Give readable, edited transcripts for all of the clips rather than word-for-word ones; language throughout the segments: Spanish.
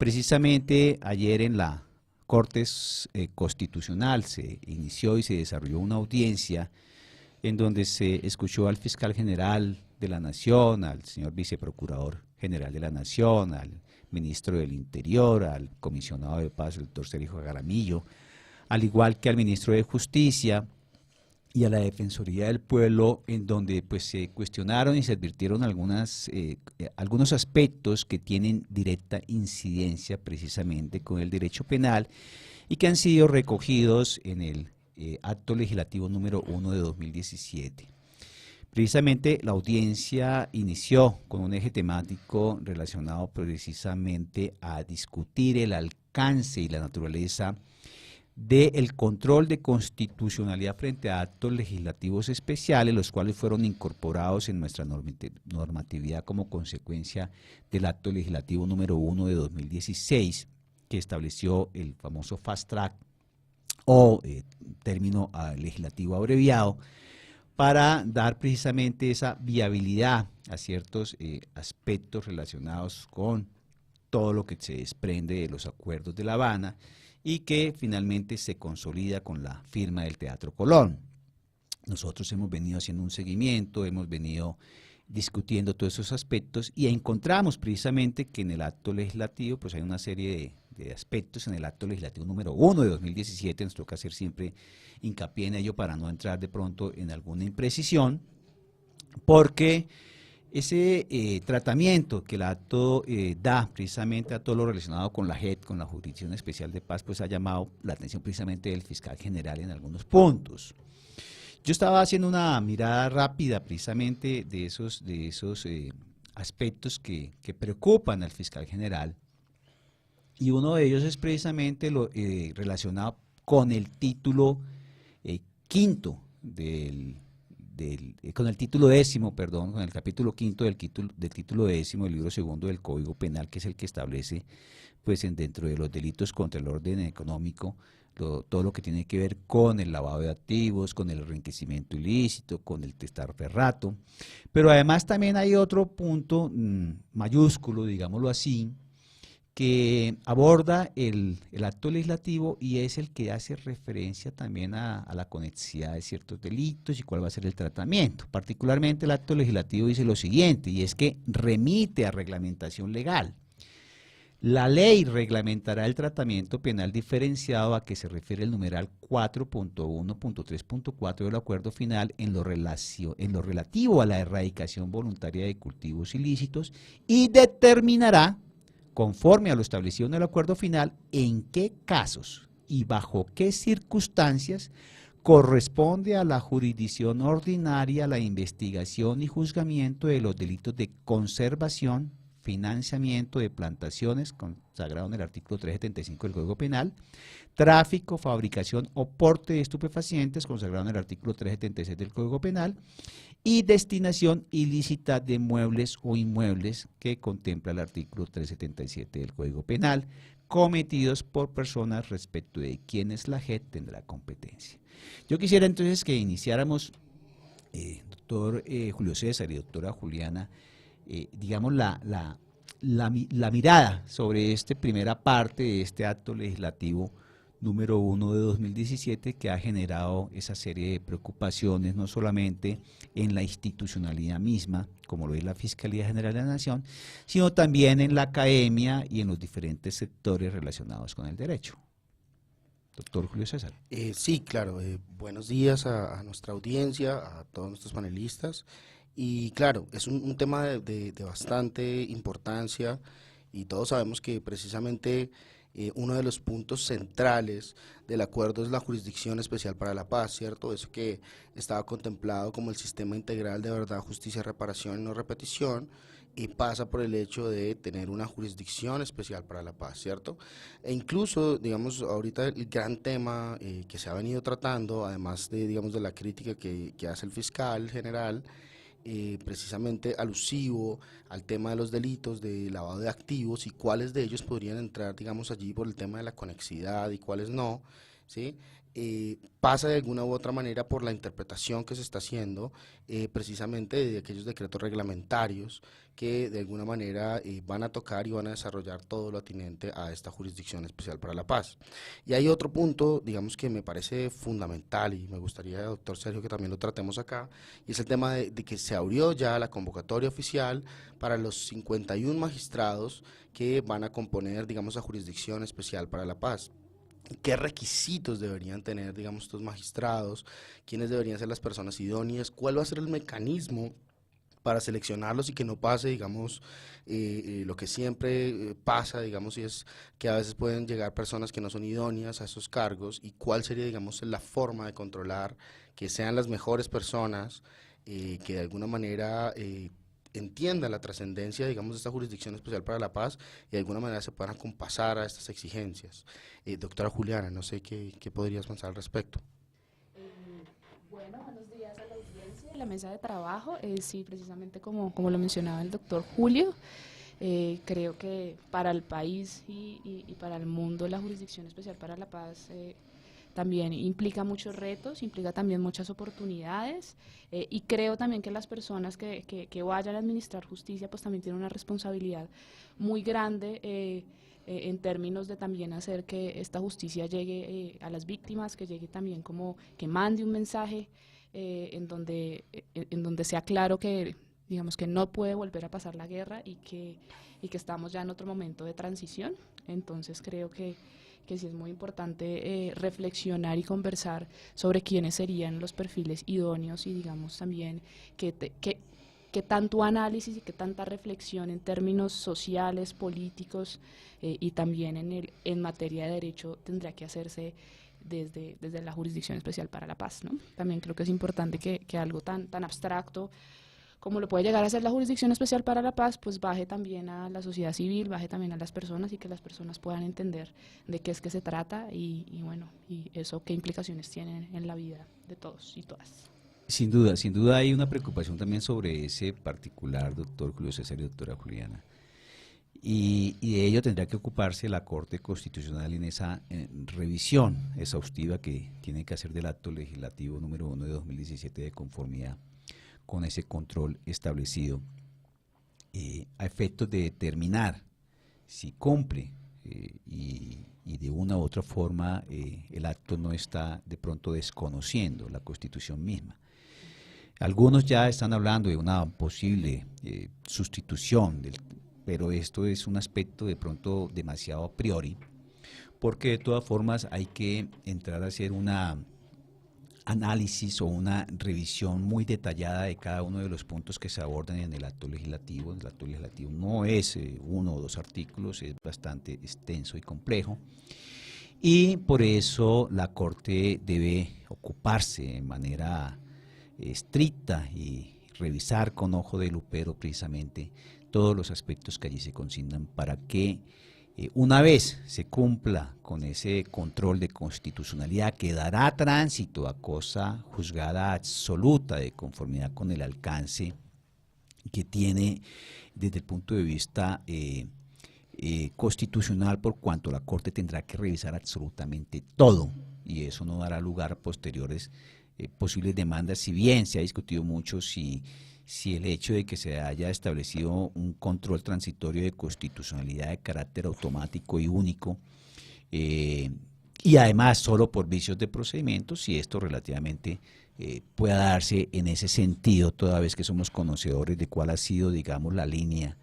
Precisamente ayer en la Corte Constitucional se inició y se desarrolló una audiencia en donde se escuchó al fiscal general de la Nación, al señor viceprocurador general de la Nación, al ministro del Interior, al comisionado de paz, el doctor Sergio Jaramillo, al igual que al ministro de Justicia y a la Defensoría del Pueblo, en donde pues se cuestionaron y se advirtieron algunos aspectos que tienen directa incidencia precisamente con el derecho penal y que han sido recogidos en el acto legislativo número 1 de 2017. Precisamente la audiencia inició con un eje temático relacionado precisamente a discutir el alcance y la naturaleza del control de constitucionalidad frente a actos legislativos especiales, los cuales fueron incorporados en nuestra normatividad como consecuencia del acto legislativo número 1 de 2016, que estableció el famoso fast track o término legislativo abreviado, para dar precisamente esa viabilidad a ciertos aspectos relacionados con todo lo que se desprende de los acuerdos de La Habana y que finalmente se consolida con la firma del Teatro Colón. Nosotros hemos venido haciendo un seguimiento, hemos venido discutiendo todos esos aspectos y encontramos precisamente que en el acto legislativo pues hay una serie de aspectos en el acto legislativo número 1 de 2017, nos toca hacer siempre hincapié en ello para no entrar de pronto en alguna imprecisión, porque ese tratamiento que el acto da precisamente a todo lo relacionado con la JEP, con la Jurisdicción Especial de Paz, pues ha llamado la atención precisamente del fiscal general en algunos puntos. Yo estaba haciendo una mirada rápida precisamente de esos aspectos que preocupan al fiscal general, y uno de ellos es precisamente lo relacionado con el título quinto con el título décimo, perdón, con el capítulo quinto del título décimo del libro segundo del Código Penal, que es el que establece, pues, dentro de los delitos contra el orden económico, todo lo que tiene que ver con el lavado de activos, con el enriquecimiento ilícito, con el testaferrato. Pero además también hay otro punto mayúsculo, digámoslo así, que aborda el acto legislativo y es el que hace referencia también a la conexidad de ciertos delitos y cuál va a ser el tratamiento. Particularmente el acto legislativo dice lo siguiente, y es que remite a reglamentación legal. La ley reglamentará el tratamiento penal diferenciado a que se refiere el numeral 4.1.3.4 del acuerdo final en lo relativo a la erradicación voluntaria de cultivos ilícitos y determinará, conforme a lo establecido en el acuerdo final, en qué casos y bajo qué circunstancias corresponde a la jurisdicción ordinaria la investigación y juzgamiento de los delitos de conservación, financiamiento de plantaciones, consagrado en el artículo 375 del Código Penal, tráfico, fabricación o porte de estupefacientes, consagrado en el artículo 376 del Código Penal, y destinación ilícita de muebles o inmuebles, que contempla el artículo 377 del Código Penal, cometidos por personas respecto de quienes la JEP tendrá competencia. Yo quisiera entonces que iniciáramos, doctor Julio César y doctora Juliana, digamos la mirada sobre esta primera parte de este acto legislativo número 1 de 2017, que ha generado esa serie de preocupaciones, no solamente en la institucionalidad misma, como lo es la Fiscalía General de la Nación, sino también en la academia y en los diferentes sectores relacionados con el derecho. Doctor Julio César. Sí, claro. Buenos días a nuestra audiencia, a todos nuestros panelistas. Y claro, es un tema de bastante importancia y todos sabemos que precisamente uno de los puntos centrales del acuerdo es la Jurisdicción Especial para la Paz, ¿cierto? Eso que estaba contemplado como el sistema integral de verdad, justicia, reparación y no repetición, y pasa por el hecho de tener una jurisdicción especial para la paz, ¿cierto? E incluso, digamos, ahorita el gran tema que se ha venido tratando, además de, digamos, de la crítica que hace el fiscal general, precisamente alusivo al tema de los delitos de lavado de activos y cuáles de ellos podrían entrar, digamos, allí por el tema de la conexidad y cuáles no, ¿sí? Pasa de alguna u otra manera por la interpretación que se está haciendo precisamente de aquellos decretos reglamentarios que de alguna manera van a tocar y van a desarrollar todo lo atinente a esta Jurisdicción Especial para la Paz. Y hay otro punto, digamos, que me parece fundamental y me gustaría, doctor Sergio, que también lo tratemos acá, y es el tema de que se abrió ya la convocatoria oficial para los 51 magistrados que van a componer, digamos, la Jurisdicción Especial para la Paz. ¿Qué requisitos deberían tener, digamos, estos magistrados? ¿Quiénes deberían ser las personas idóneas? ¿Cuál va a ser el mecanismo para seleccionarlos y que no pase, digamos, lo que siempre pasa, digamos, y es que a veces pueden llegar personas que no son idóneas a esos cargos? ¿Y cuál sería, digamos, la forma de controlar que sean las mejores personas que de alguna manera entienda la trascendencia, digamos, de esta Jurisdicción Especial para la Paz y de alguna manera se puedan acompasar a estas exigencias? Doctora Juliana, no sé qué podrías pensar al respecto. Bueno, buenos días a la audiencia de la mesa de trabajo. Sí, precisamente como lo mencionaba el doctor Julio, creo que para el país y para el mundo la Jurisdicción Especial para la Paz también implica muchos retos, implica también muchas oportunidades, y creo también que las personas que vayan a administrar justicia pues también tienen una responsabilidad muy grande en términos de también hacer que esta justicia llegue a las víctimas, que llegue también como que mande un mensaje en donde sea claro que digamos que no puede volver a pasar la guerra y que estamos ya en otro momento de transición. Entonces creo que sí es muy importante reflexionar y conversar sobre quiénes serían los perfiles idóneos y digamos también que tanto análisis y que tanta reflexión en términos sociales, políticos y también en materia de derecho tendrá que hacerse desde la Jurisdicción Especial para la Paz, ¿no? También creo que es importante que algo tan abstracto como lo puede llegar a ser la Jurisdicción Especial para la Paz, pues baje también a la sociedad civil, baje también a las personas y que las personas puedan entender de qué es que se trata y bueno, y eso qué implicaciones tiene en la vida de todos y todas. Sin duda hay una preocupación también sobre ese particular, doctor Julio César y doctora Juliana. Y de ello tendrá que ocuparse la Corte Constitucional en esa revisión exhaustiva que tiene que hacer del acto legislativo número 1 de 2017 de conformidad con ese control establecido a efectos de determinar si cumple y de una u otra forma el acto no está de pronto desconociendo la Constitución misma. Algunos ya están hablando de una posible sustitución, pero esto es un aspecto de pronto demasiado a priori, porque de todas formas hay que entrar a hacer una análisis o una revisión muy detallada de cada uno de los puntos que se abordan en el acto legislativo. El acto legislativo no es uno o dos artículos, es bastante extenso y complejo, y por eso la Corte debe ocuparse de manera estricta y revisar con ojo de lupero precisamente todos los aspectos que allí se consignan para que una vez se cumpla con ese control de constitucionalidad que dará tránsito a cosa juzgada absoluta de conformidad con el alcance que tiene desde el punto de vista constitucional, por cuanto la Corte tendrá que revisar absolutamente todo y eso no dará lugar a posteriores posibles demandas, si bien se ha discutido mucho si el hecho de que se haya establecido un control transitorio de constitucionalidad de carácter automático y único, y además solo por vicios de procedimiento, si esto relativamente pueda darse en ese sentido, toda vez que somos conocedores de cuál ha sido, digamos, la línea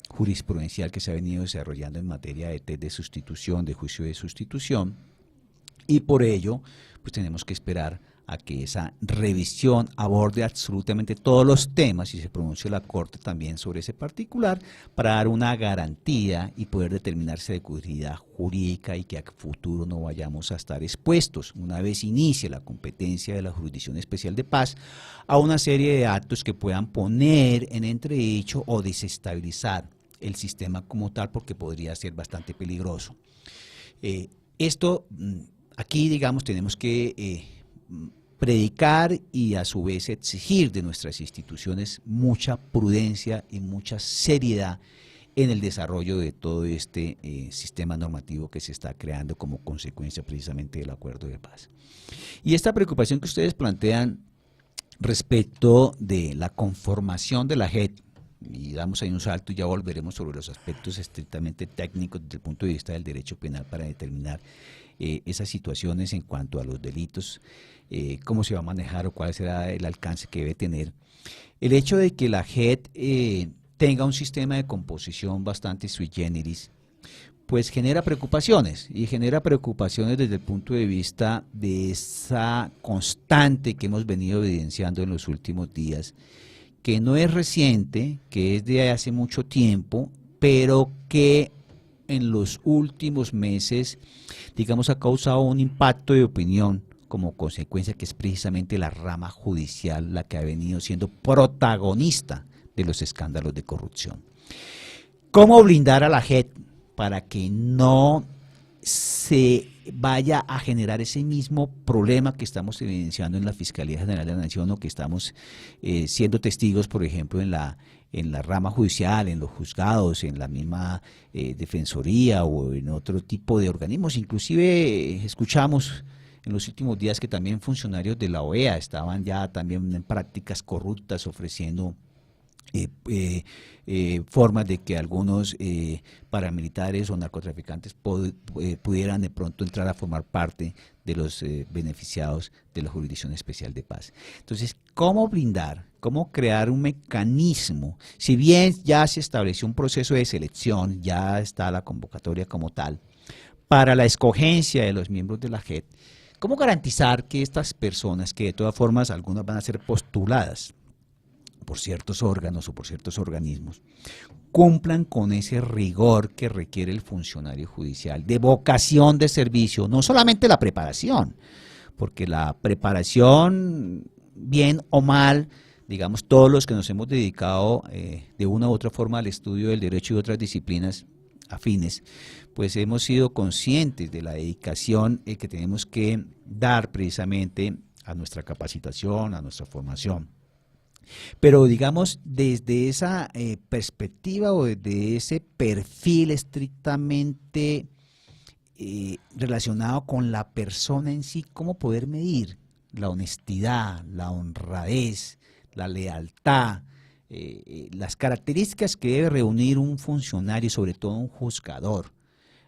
jurisprudencial que se ha venido desarrollando en materia de test de sustitución, de juicio de sustitución, y por ello, pues tenemos que esperar a que esa revisión aborde absolutamente todos los temas y se pronuncie la Corte también sobre ese particular para dar una garantía y poder determinar seguridad jurídica y que a futuro no vayamos a estar expuestos, una vez inicie la competencia de la Jurisdicción Especial de Paz, a una serie de actos que puedan poner en entredicho o desestabilizar el sistema como tal, porque podría ser bastante peligroso. Aquí, digamos, tenemos que predicar y a su vez exigir de nuestras instituciones mucha prudencia y mucha seriedad en el desarrollo de todo este sistema normativo que se está creando como consecuencia precisamente del acuerdo de paz. Y esta preocupación que ustedes plantean respecto de la conformación de la JEP, y damos ahí un salto y ya volveremos sobre los aspectos estrictamente técnicos desde el punto de vista del derecho penal para determinar esas situaciones en cuanto a los delitos, cómo se va a manejar o cuál será el alcance que debe tener. El hecho de que la JEP tenga un sistema de composición bastante sui generis, pues genera preocupaciones, y genera preocupaciones desde el punto de vista de esa constante que hemos venido evidenciando en los últimos días, que no es reciente, que es de hace mucho tiempo, pero que en los últimos meses, digamos, ha causado un impacto de opinión como consecuencia, que es precisamente la rama judicial la que ha venido siendo protagonista de los escándalos de corrupción. ¿Cómo blindar a la JEP para que no se vaya a generar ese mismo problema que estamos evidenciando en la Fiscalía General de la Nación, o que estamos siendo testigos, por ejemplo, en la rama judicial, en los juzgados, en la misma Defensoría o en otro tipo de organismos? Inclusive escuchamos en los últimos días que también funcionarios de la OEA estaban ya también en prácticas corruptas ofreciendo formas de que algunos paramilitares o narcotraficantes pudieran de pronto entrar a formar parte de los beneficiados de la Jurisdicción Especial de Paz. Entonces, ¿cómo blindar? ¿Cómo crear un mecanismo? Si bien ya se estableció un proceso de selección, ya está la convocatoria como tal, para la escogencia de los miembros de la JEP, ¿cómo garantizar que estas personas, que de todas formas algunas van a ser postuladas por ciertos órganos o por ciertos organismos, cumplan con ese rigor que requiere el funcionario judicial, de vocación de servicio, no solamente la preparación, porque la preparación, bien o mal, digamos, todos los que nos hemos dedicado de una u otra forma al estudio del derecho y otras disciplinas afines, pues hemos sido conscientes de la dedicación que tenemos que dar precisamente a nuestra capacitación, a nuestra formación. Pero digamos, desde esa perspectiva o desde ese perfil estrictamente relacionado con la persona en sí, ¿cómo poder medir la honestidad, la honradez, la lealtad, las características que debe reunir un funcionario, sobre todo un juzgador,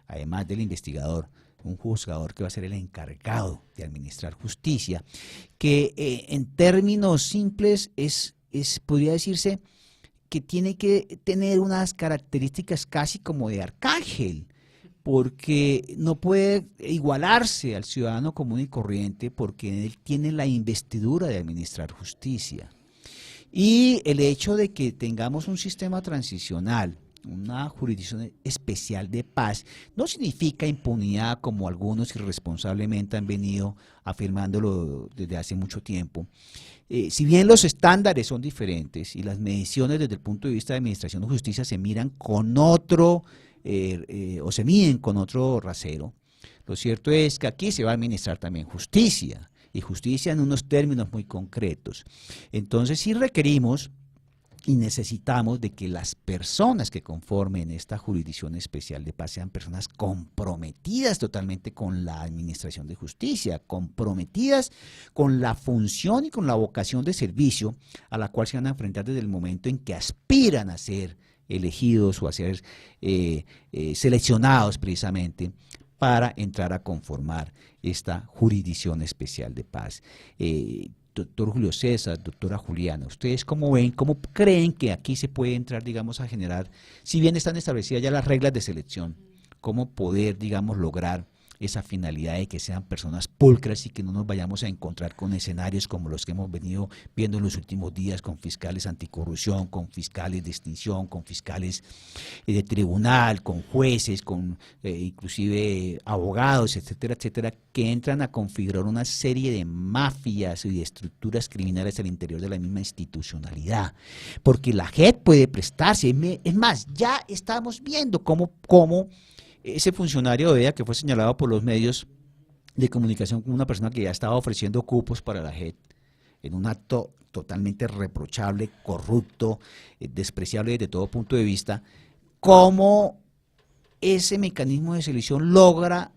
además del investigador? Un juzgador que va a ser el encargado de administrar justicia, que en términos simples podría decirse que tiene que tener unas características casi como de arcángel, porque no puede igualarse al ciudadano común y corriente, porque él tiene la investidura de administrar justicia. Y el hecho de que tengamos un sistema transicional, una jurisdicción especial de paz, no significa impunidad, como algunos irresponsablemente han venido afirmándolo desde hace mucho tiempo. Si bien los estándares son diferentes y las mediciones desde el punto de vista de administración de justicia se miran con otro, o se miden con otro rasero, lo cierto es que aquí se va a administrar también justicia, y justicia en unos términos muy concretos. Entonces sí requerimos y necesitamos de que las personas que conformen esta jurisdicción especial de paz sean personas comprometidas totalmente con la administración de justicia, comprometidas con la función y con la vocación de servicio a la cual se van a enfrentar desde el momento en que aspiran a ser elegidos o a ser seleccionados precisamente para entrar a conformar esta jurisdicción especial de paz. Doctor Julio César, doctora Juliana, ¿ustedes cómo ven, cómo creen que aquí se puede entrar, digamos, a generar, si bien están establecidas ya las reglas de selección, cómo poder, digamos, lograr esa finalidad de que sean personas pulcras y que no nos vayamos a encontrar con escenarios como los que hemos venido viendo en los últimos días, con fiscales anticorrupción, con fiscales de extinción, con fiscales de tribunal, con jueces, con inclusive abogados, etcétera, etcétera, que entran a configurar una serie de mafias y de estructuras criminales al interior de la misma institucionalidad? Porque la JEP puede prestarse, es más, ya estamos viendo cómo ese funcionario de ella que fue señalado por los medios de comunicación como una persona que ya estaba ofreciendo cupos para la JEP en un acto totalmente reprochable, corrupto, despreciable desde todo punto de vista, cómo ese mecanismo de selección logra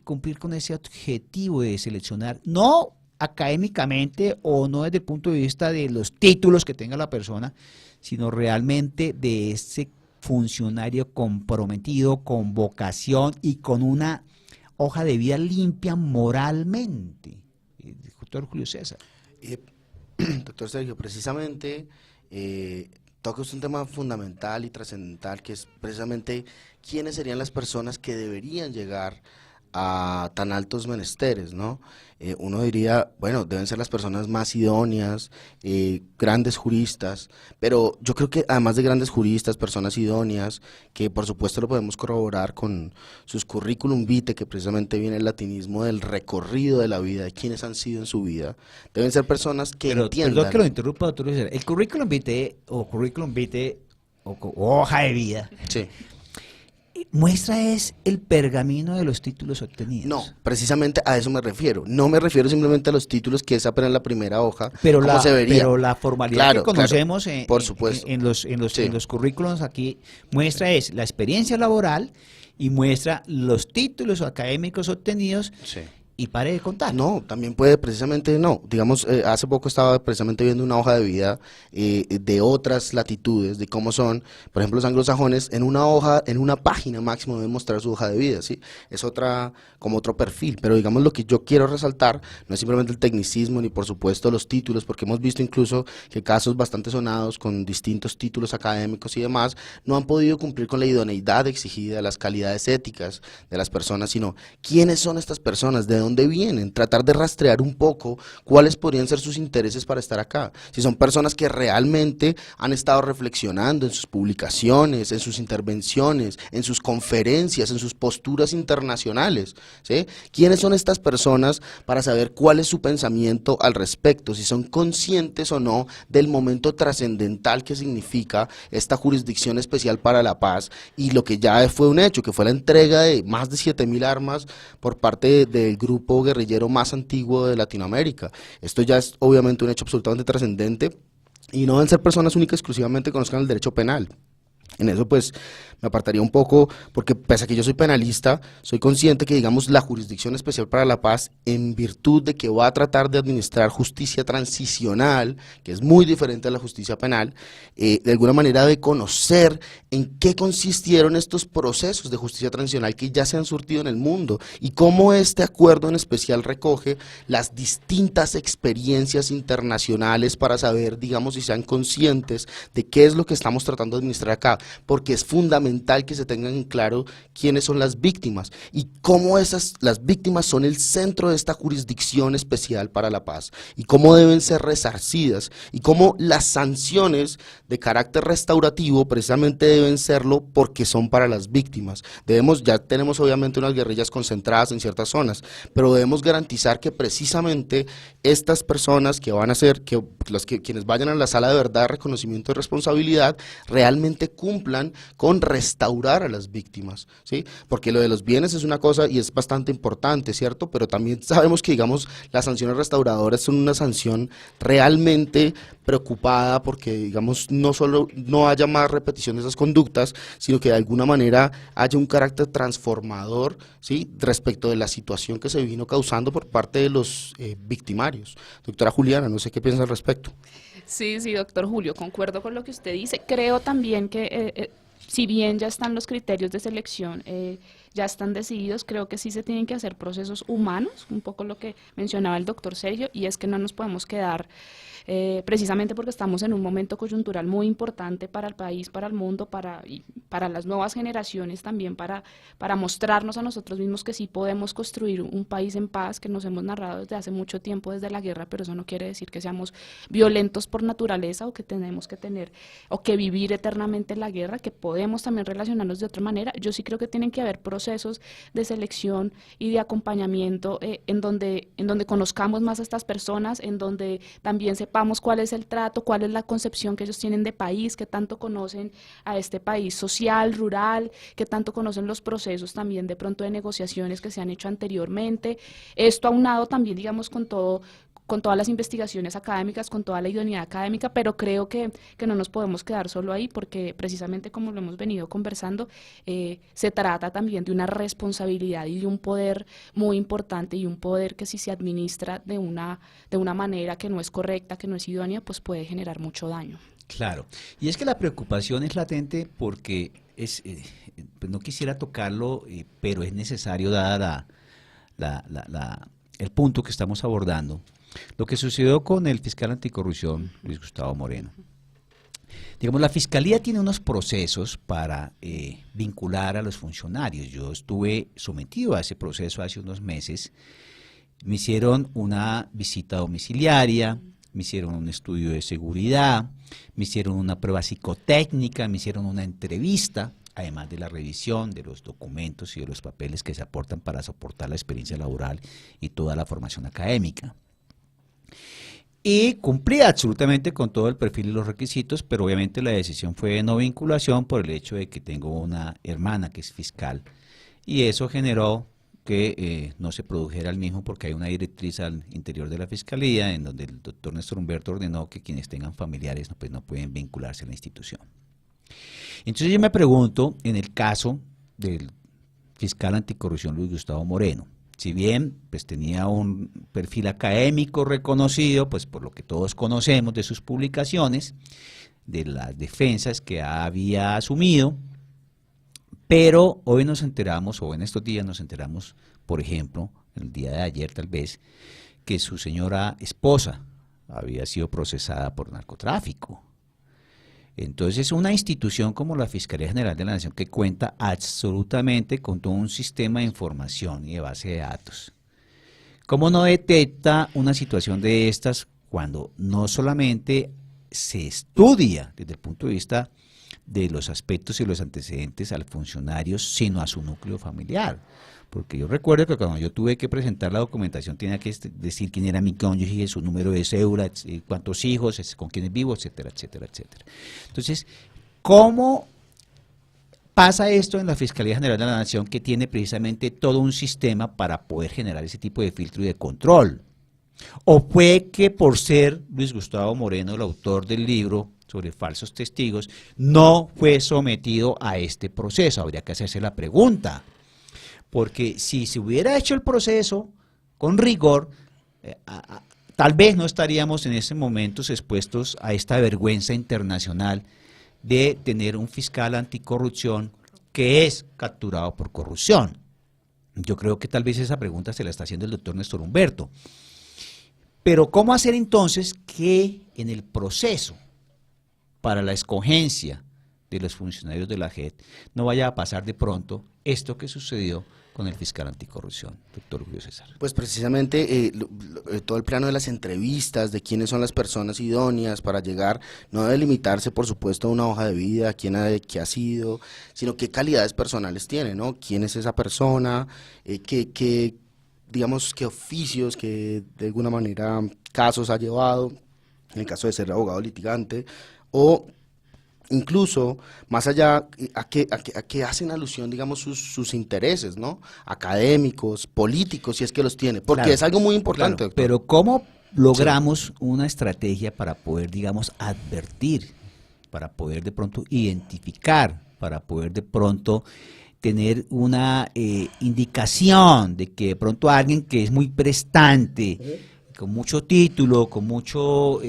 cumplir con ese objetivo de seleccionar, no académicamente o no desde el punto de vista de los títulos que tenga la persona, sino realmente de ese funcionario comprometido, con vocación y con una hoja de vida limpia moralmente. Doctor Julio César. Doctor Sergio, precisamente toca usted un tema fundamental y trascendental, que es precisamente quiénes serían las personas que deberían llegar a tan altos menesteres, ¿no? Uno diría, bueno, deben ser las personas más idóneas, grandes juristas, pero yo creo que además de grandes juristas, personas idóneas, que por supuesto lo podemos corroborar con sus currículum vitae, que precisamente viene el latinismo del recorrido de la vida, de quiénes han sido en su vida, deben ser personas que entiendan. Perdón que lo interrumpa, doctor César. El currículum vitae o hoja de vida, sí, muestra es el pergamino de los títulos obtenidos. No, precisamente a eso me refiero. No me refiero simplemente a los títulos, que es apenas la primera hoja, pero como se vería. Pero la formalidad que conocemos por supuesto. en los currículos aquí muestra es la experiencia laboral y muestra los títulos académicos obtenidos. Sí. Y pare de contar. No, también puede precisamente, no, digamos, hace poco estaba precisamente viendo una hoja de vida de otras latitudes, de cómo son, por ejemplo, los anglosajones, en una hoja, en una página máximo deben mostrar su hoja de vida, ¿sí? Es como otro perfil, pero digamos lo que yo quiero resaltar no es simplemente el tecnicismo, ni por supuesto los títulos, porque hemos visto incluso que casos bastante sonados con distintos títulos académicos y demás, no han podido cumplir con la idoneidad exigida, las calidades éticas de las personas, sino quiénes son estas personas, de dónde vienen, tratar de rastrear un poco cuáles podrían ser sus intereses para estar acá, si son personas que realmente han estado reflexionando en sus publicaciones, en sus intervenciones, en sus conferencias, en sus posturas internacionales, ¿sí? ¿Quiénes son estas personas para saber cuál es su pensamiento al respecto, si son conscientes o no del momento trascendental que significa esta jurisdicción especial para la paz y lo que ya fue un hecho, que fue la entrega de más de 7.000 armas por parte del grupo guerrillero más antiguo de Latinoamérica? Esto ya es obviamente un hecho absolutamente trascendente y no deben ser personas únicas exclusivamente que conozcan el derecho penal. En eso pues me apartaría un poco, porque pese a que yo soy penalista, soy consciente que digamos la Jurisdicción Especial para la Paz, en virtud de que va a tratar de administrar justicia transicional, que es muy diferente a la justicia penal, de alguna manera debe conocer en qué consistieron estos procesos de justicia transicional que ya se han surtido en el mundo y cómo este acuerdo en especial recoge las distintas experiencias internacionales para saber, digamos, si sean conscientes de qué es lo que estamos tratando de administrar acá, porque es fundamental que se tengan en claro quiénes son las víctimas y cómo las víctimas son el centro de esta jurisdicción especial para la paz y cómo deben ser resarcidas y cómo las sanciones de carácter restaurativo precisamente deben serlo porque son para las víctimas. Ya tenemos obviamente unas guerrillas concentradas en ciertas zonas, pero debemos garantizar que precisamente estas personas que van a ser, quienes vayan a la sala de verdad, reconocimiento de responsabilidad, realmente cumplan con restaurar a las víctimas, ¿sí? Porque lo de los bienes es una cosa y es bastante importante, ¿cierto? Pero también sabemos que, digamos, las sanciones restauradoras son una sanción realmente preocupada porque, digamos, no solo no haya más repetición de esas conductas, sino que de alguna manera haya un carácter transformador, ¿sí?, respecto de la situación que se vino causando por parte de los victimarios. Doctora Juliana, no sé qué piensa al respecto. Sí, doctor Julio, concuerdo con lo que usted dice. Creo también que si bien ya están los criterios de selección, ya están decididos, creo que sí se tienen que hacer procesos humanos, un poco lo que mencionaba el doctor Sergio, y es que no nos podemos quedar precisamente porque estamos en un momento coyuntural muy importante para el país, para el mundo, y para las nuevas generaciones también, para mostrarnos a nosotros mismos que sí podemos construir un país en paz, que nos hemos narrado desde hace mucho tiempo, desde la guerra, pero eso no quiere decir que seamos violentos por naturaleza o que tenemos que tener o que vivir eternamente la guerra, que podemos también relacionarnos de otra manera. Yo sí creo que tienen que haber procesos de selección y de acompañamiento en donde conozcamos más a estas personas, en donde también sepamos cuál es el trato, cuál es la concepción que ellos tienen de país, qué tanto conocen a este país social, rural, qué tanto conocen los procesos también de pronto de negociaciones que se han hecho anteriormente. Esto aunado también, digamos, con todo con todas las investigaciones académicas, con toda la idoneidad académica, pero creo que no nos podemos quedar solo ahí, porque precisamente como lo hemos venido conversando, se trata también de una responsabilidad y de un poder muy importante, y un poder que si se administra de una manera que no es correcta, que no es idónea, pues puede generar mucho daño. Claro, y es que la preocupación es latente porque pues no quisiera tocarlo, pero es necesario dada el punto que estamos abordando. Lo que sucedió con el fiscal anticorrupción, Luis Gustavo Moreno. Digamos, la Fiscalía tiene unos procesos para vincular a los funcionarios. Yo estuve sometido a ese proceso hace unos meses. Me hicieron una visita domiciliaria, me hicieron un estudio de seguridad, me hicieron una prueba psicotécnica, me hicieron una entrevista, además de la revisión de los documentos y de los papeles que se aportan para soportar la experiencia laboral y toda la formación académica. Y cumplí absolutamente con todo el perfil y los requisitos, pero obviamente la decisión fue de no vinculación por el hecho de que tengo una hermana que es fiscal, y eso generó que no se produjera el mismo, porque hay una directriz al interior de la Fiscalía en donde el doctor Néstor Humberto ordenó que quienes tengan familiares pues no pueden vincularse a la institución. Entonces yo me pregunto, en el caso del fiscal anticorrupción Luis Gustavo Moreno, si bien pues tenía un perfil académico reconocido, pues por lo que todos conocemos de sus publicaciones, de las defensas que había asumido, pero hoy nos enteramos, o en estos días nos enteramos, por ejemplo, el día de ayer tal vez, que su señora esposa había sido procesada por narcotráfico. Entonces, una institución como la Fiscalía General de la Nación, que cuenta absolutamente con todo un sistema de información y de base de datos, ¿cómo no detecta una situación de estas cuando no solamente se estudia desde el punto de vista de los aspectos y los antecedentes al funcionario, sino a su núcleo familiar? Porque yo recuerdo que cuando yo tuve que presentar la documentación tenía que decir quién era mi cónyuge, su número de cédula, cuántos hijos, con quiénes vivo, etcétera, etcétera, etcétera. Entonces, ¿cómo pasa esto en la Fiscalía General de la Nación, que tiene precisamente todo un sistema para poder generar ese tipo de filtro y de control? ¿O fue que por ser Luis Gustavo Moreno el autor del libro sobre falsos testigos, no fue sometido a este proceso? Habría que hacerse la pregunta. Porque si se hubiera hecho el proceso con rigor, tal vez no estaríamos en estos momentos expuestos a esta vergüenza internacional de tener un fiscal anticorrupción que es capturado por corrupción. Yo creo que tal vez esa pregunta se la está haciendo el doctor Néstor Humberto. Pero ¿cómo hacer entonces que en el proceso para la escogencia de los funcionarios de la JEP no vaya a pasar de pronto esto que sucedió con el fiscal anticorrupción, doctor Julio César? Pues precisamente todo el plano de las entrevistas, de quiénes son las personas idóneas para llegar, no debe limitarse, por supuesto, a una hoja de vida, qué ha sido, sino qué calidades personales tiene, ¿no? ¿Quién es esa persona? Digamos, qué oficios, que de alguna manera casos ha llevado, en el caso de ser abogado litigante, o incluso más allá, a qué hacen alusión, digamos, sus intereses, ¿no? Académicos, políticos, si es que los tiene, porque claro, es algo muy importante. Claro, pero ¿cómo logramos una estrategia para poder, digamos, advertir, para poder de pronto identificar, para poder de pronto tener una indicación de que de pronto alguien que es muy prestante, con mucho título, con mucho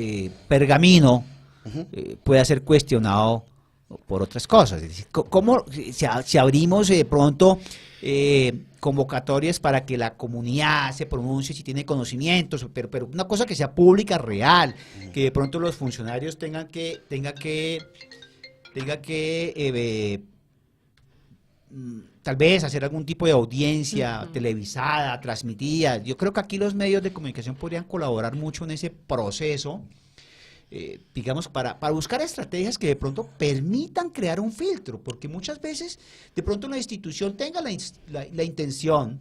pergamino, pueda ser cuestionado por otras cosas? Es decir, ¿cómo si abrimos de pronto convocatorias para que la comunidad se pronuncie si tiene conocimientos, pero una cosa que sea pública, real, que de pronto los funcionarios tengan que tal vez hacer algún tipo de audiencia televisada, transmitida? Yo creo que aquí los medios de comunicación podrían colaborar mucho en ese proceso, digamos, para buscar estrategias que de pronto permitan crear un filtro, porque muchas veces de pronto una institución tenga la intención,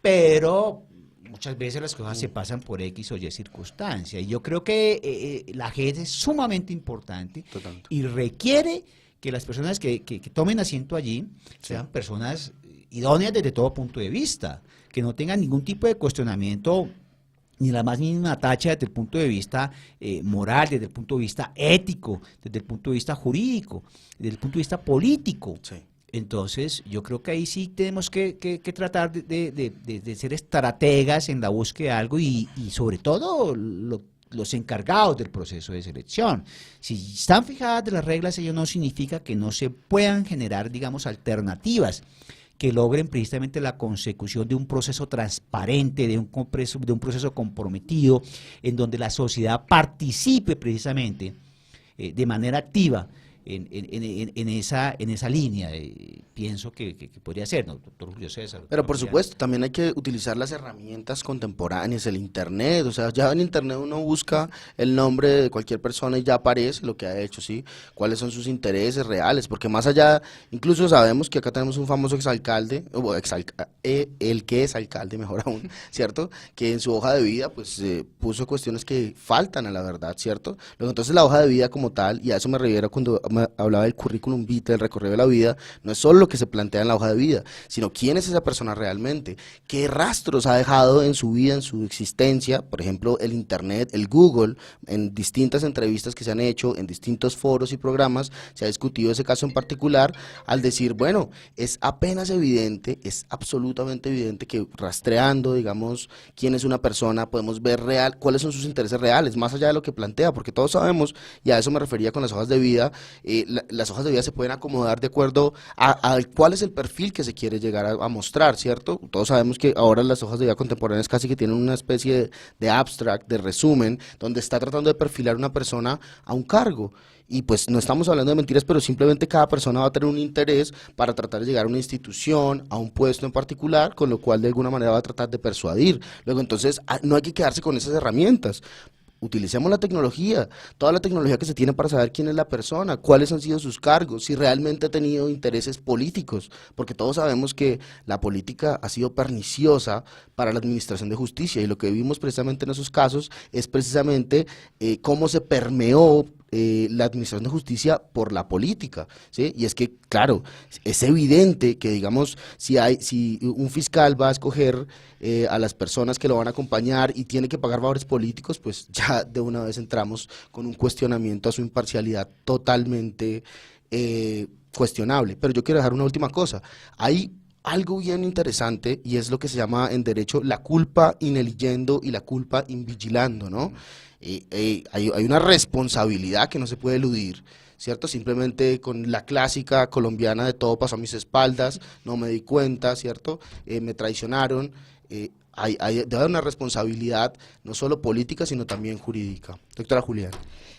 pero muchas veces las cosas se pasan por X o Y circunstancia, y yo creo que la JEP es sumamente importante. Totalmente. Y requiere que las personas que tomen asiento allí sean personas idóneas desde todo punto de vista, que no tengan ningún tipo de cuestionamiento ni la más mínima tacha desde el punto de vista moral, desde el punto de vista ético, desde el punto de vista jurídico, desde el punto de vista político. Sí. Entonces, yo creo que ahí sí tenemos que tratar de ser estrategas en la búsqueda de algo y sobre todo los encargados del proceso de selección. Si están fijadas de las reglas, ello no significa que no se puedan generar, digamos, alternativas que logren precisamente la consecución de un proceso transparente, de un proceso comprometido, en donde la sociedad participe precisamente de manera activa en esa línea. Pienso que podría ser, ¿no, doctor Julio César? Pero por supuesto, también hay que utilizar las herramientas contemporáneas, el Internet. O sea, ya en Internet uno busca el nombre de cualquier persona y ya aparece lo que ha hecho, ¿sí? Cuáles son sus intereses reales, porque más allá, incluso sabemos que acá tenemos un famoso exalcalde, o el que es alcalde, mejor aún, ¿cierto? Que en su hoja de vida, pues, puso cuestiones que faltan a la verdad, ¿cierto? Luego, entonces la hoja de vida como tal, y a eso me refiero cuando hablaba del currículum vitae, el recorrido de la vida, no es solo lo que se plantea en la hoja de vida, sino quién es esa persona realmente, qué rastros ha dejado en su vida, en su existencia, por ejemplo, el Internet, el Google, en distintas entrevistas que se han hecho, en distintos foros y programas, se ha discutido ese caso en particular, al decir, bueno, es apenas evidente, es absolutamente evidente que rastreando, digamos, quién es una persona, podemos ver cuáles son sus intereses reales, más allá de lo que plantea, porque todos sabemos, y a eso me refería con las hojas de vida, las hojas de vida se pueden acomodar de acuerdo a cuál es el perfil que se quiere llegar a mostrar, ¿cierto? Todos sabemos que ahora las hojas de vida contemporáneas casi que tienen una especie de abstract, de resumen, donde está tratando de perfilar una persona a un cargo. Y pues no estamos hablando de mentiras, pero simplemente cada persona va a tener un interés para tratar de llegar a una institución, a un puesto en particular, con lo cual de alguna manera va a tratar de persuadir. Luego entonces no hay que quedarse con esas herramientas. Utilicemos la tecnología, toda la tecnología que se tiene para saber quién es la persona, cuáles han sido sus cargos, si realmente ha tenido intereses políticos, porque todos sabemos que la política ha sido perniciosa para la administración de justicia y lo que vimos precisamente en esos casos es precisamente cómo se permeó la administración de justicia por la política, ¿sí? Y es que, claro, es evidente que, digamos, si un fiscal va a escoger a las personas que lo van a acompañar y tiene que pagar favores políticos, pues ya de una vez entramos con un cuestionamiento a su imparcialidad totalmente cuestionable. Pero yo quiero dejar una última cosa. Hay algo bien interesante y es lo que se llama en derecho la culpa in eligendo y la culpa in vigilando, ¿no? Hay una responsabilidad que no se puede eludir, ¿cierto? Simplemente con la clásica colombiana de todo pasó a mis espaldas, no me di cuenta, ¿cierto? Me traicionaron. Debe haber una responsabilidad no solo política, sino también jurídica. Doctora Julián.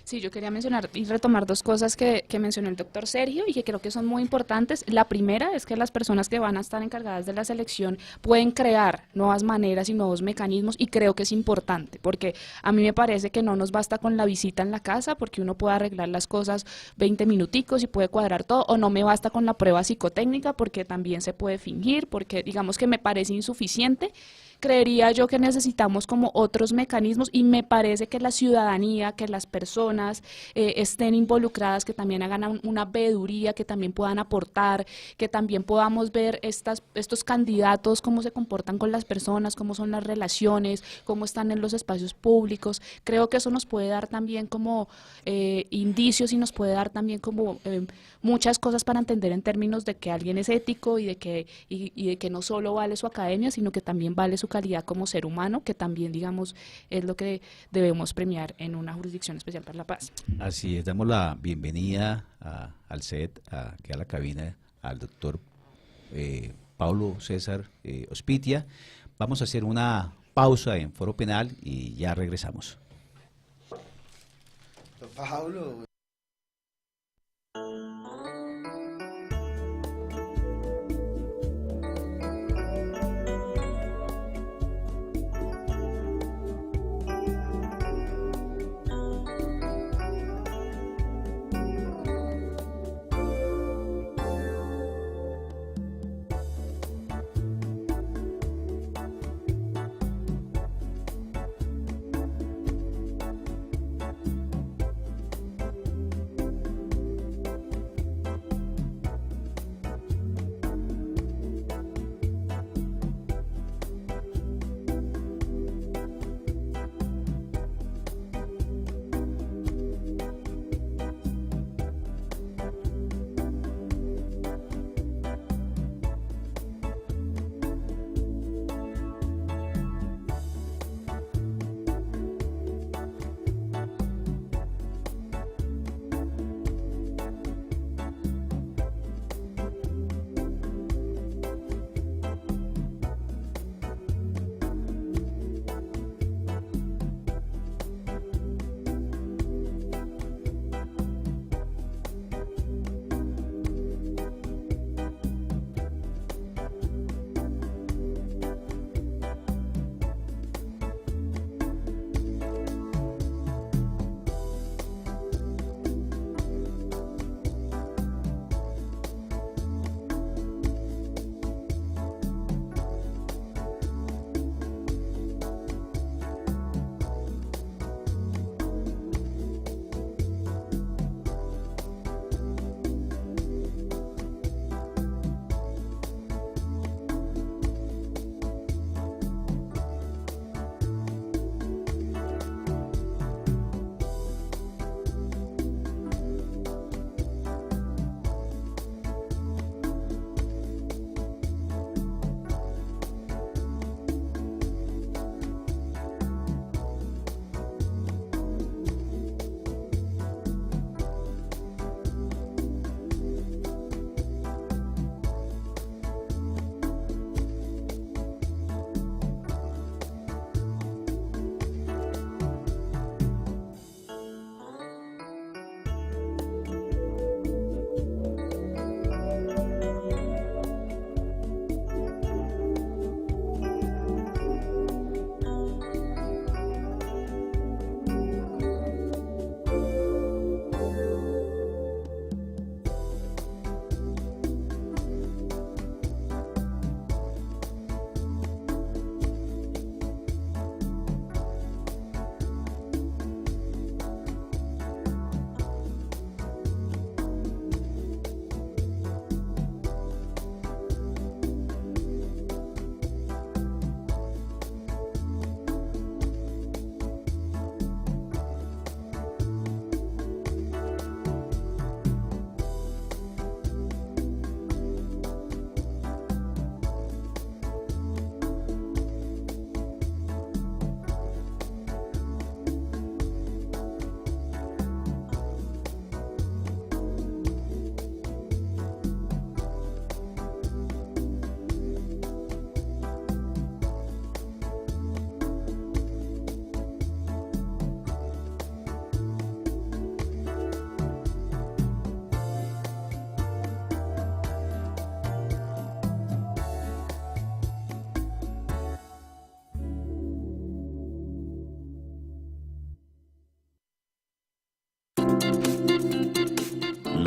Sí, yo quería mencionar y retomar dos cosas que mencionó el doctor Sergio y que creo que son muy importantes. La primera es que las personas que van a estar encargadas de la selección pueden crear nuevas maneras y nuevos mecanismos y creo que es importante porque a mí me parece que no nos basta con la visita en la casa porque uno puede arreglar las cosas 20 minuticos y puede cuadrar todo, o no me basta con la prueba psicotécnica porque también se puede fingir, porque digamos que me parece insuficiente. Creería yo que necesitamos como otros mecanismos y me parece que la ciudadanía, que las personas estén involucradas, que también hagan una veeduría, que también puedan aportar, que también podamos ver estos candidatos, cómo se comportan con las personas, cómo son las relaciones, cómo están en los espacios públicos. Creo que eso nos puede dar también como indicios y nos puede dar también como muchas cosas para entender en términos de que alguien es ético y de que no solo vale su academia, sino que también vale su calidad como ser humano, que también, digamos, es lo que debemos premiar en una jurisdicción especial para la paz. Así es, damos la bienvenida al set, aquí a la cabina, al doctor Paulo César Ospitia. Vamos a hacer una pausa en Foro Penal y ya regresamos. Pablo.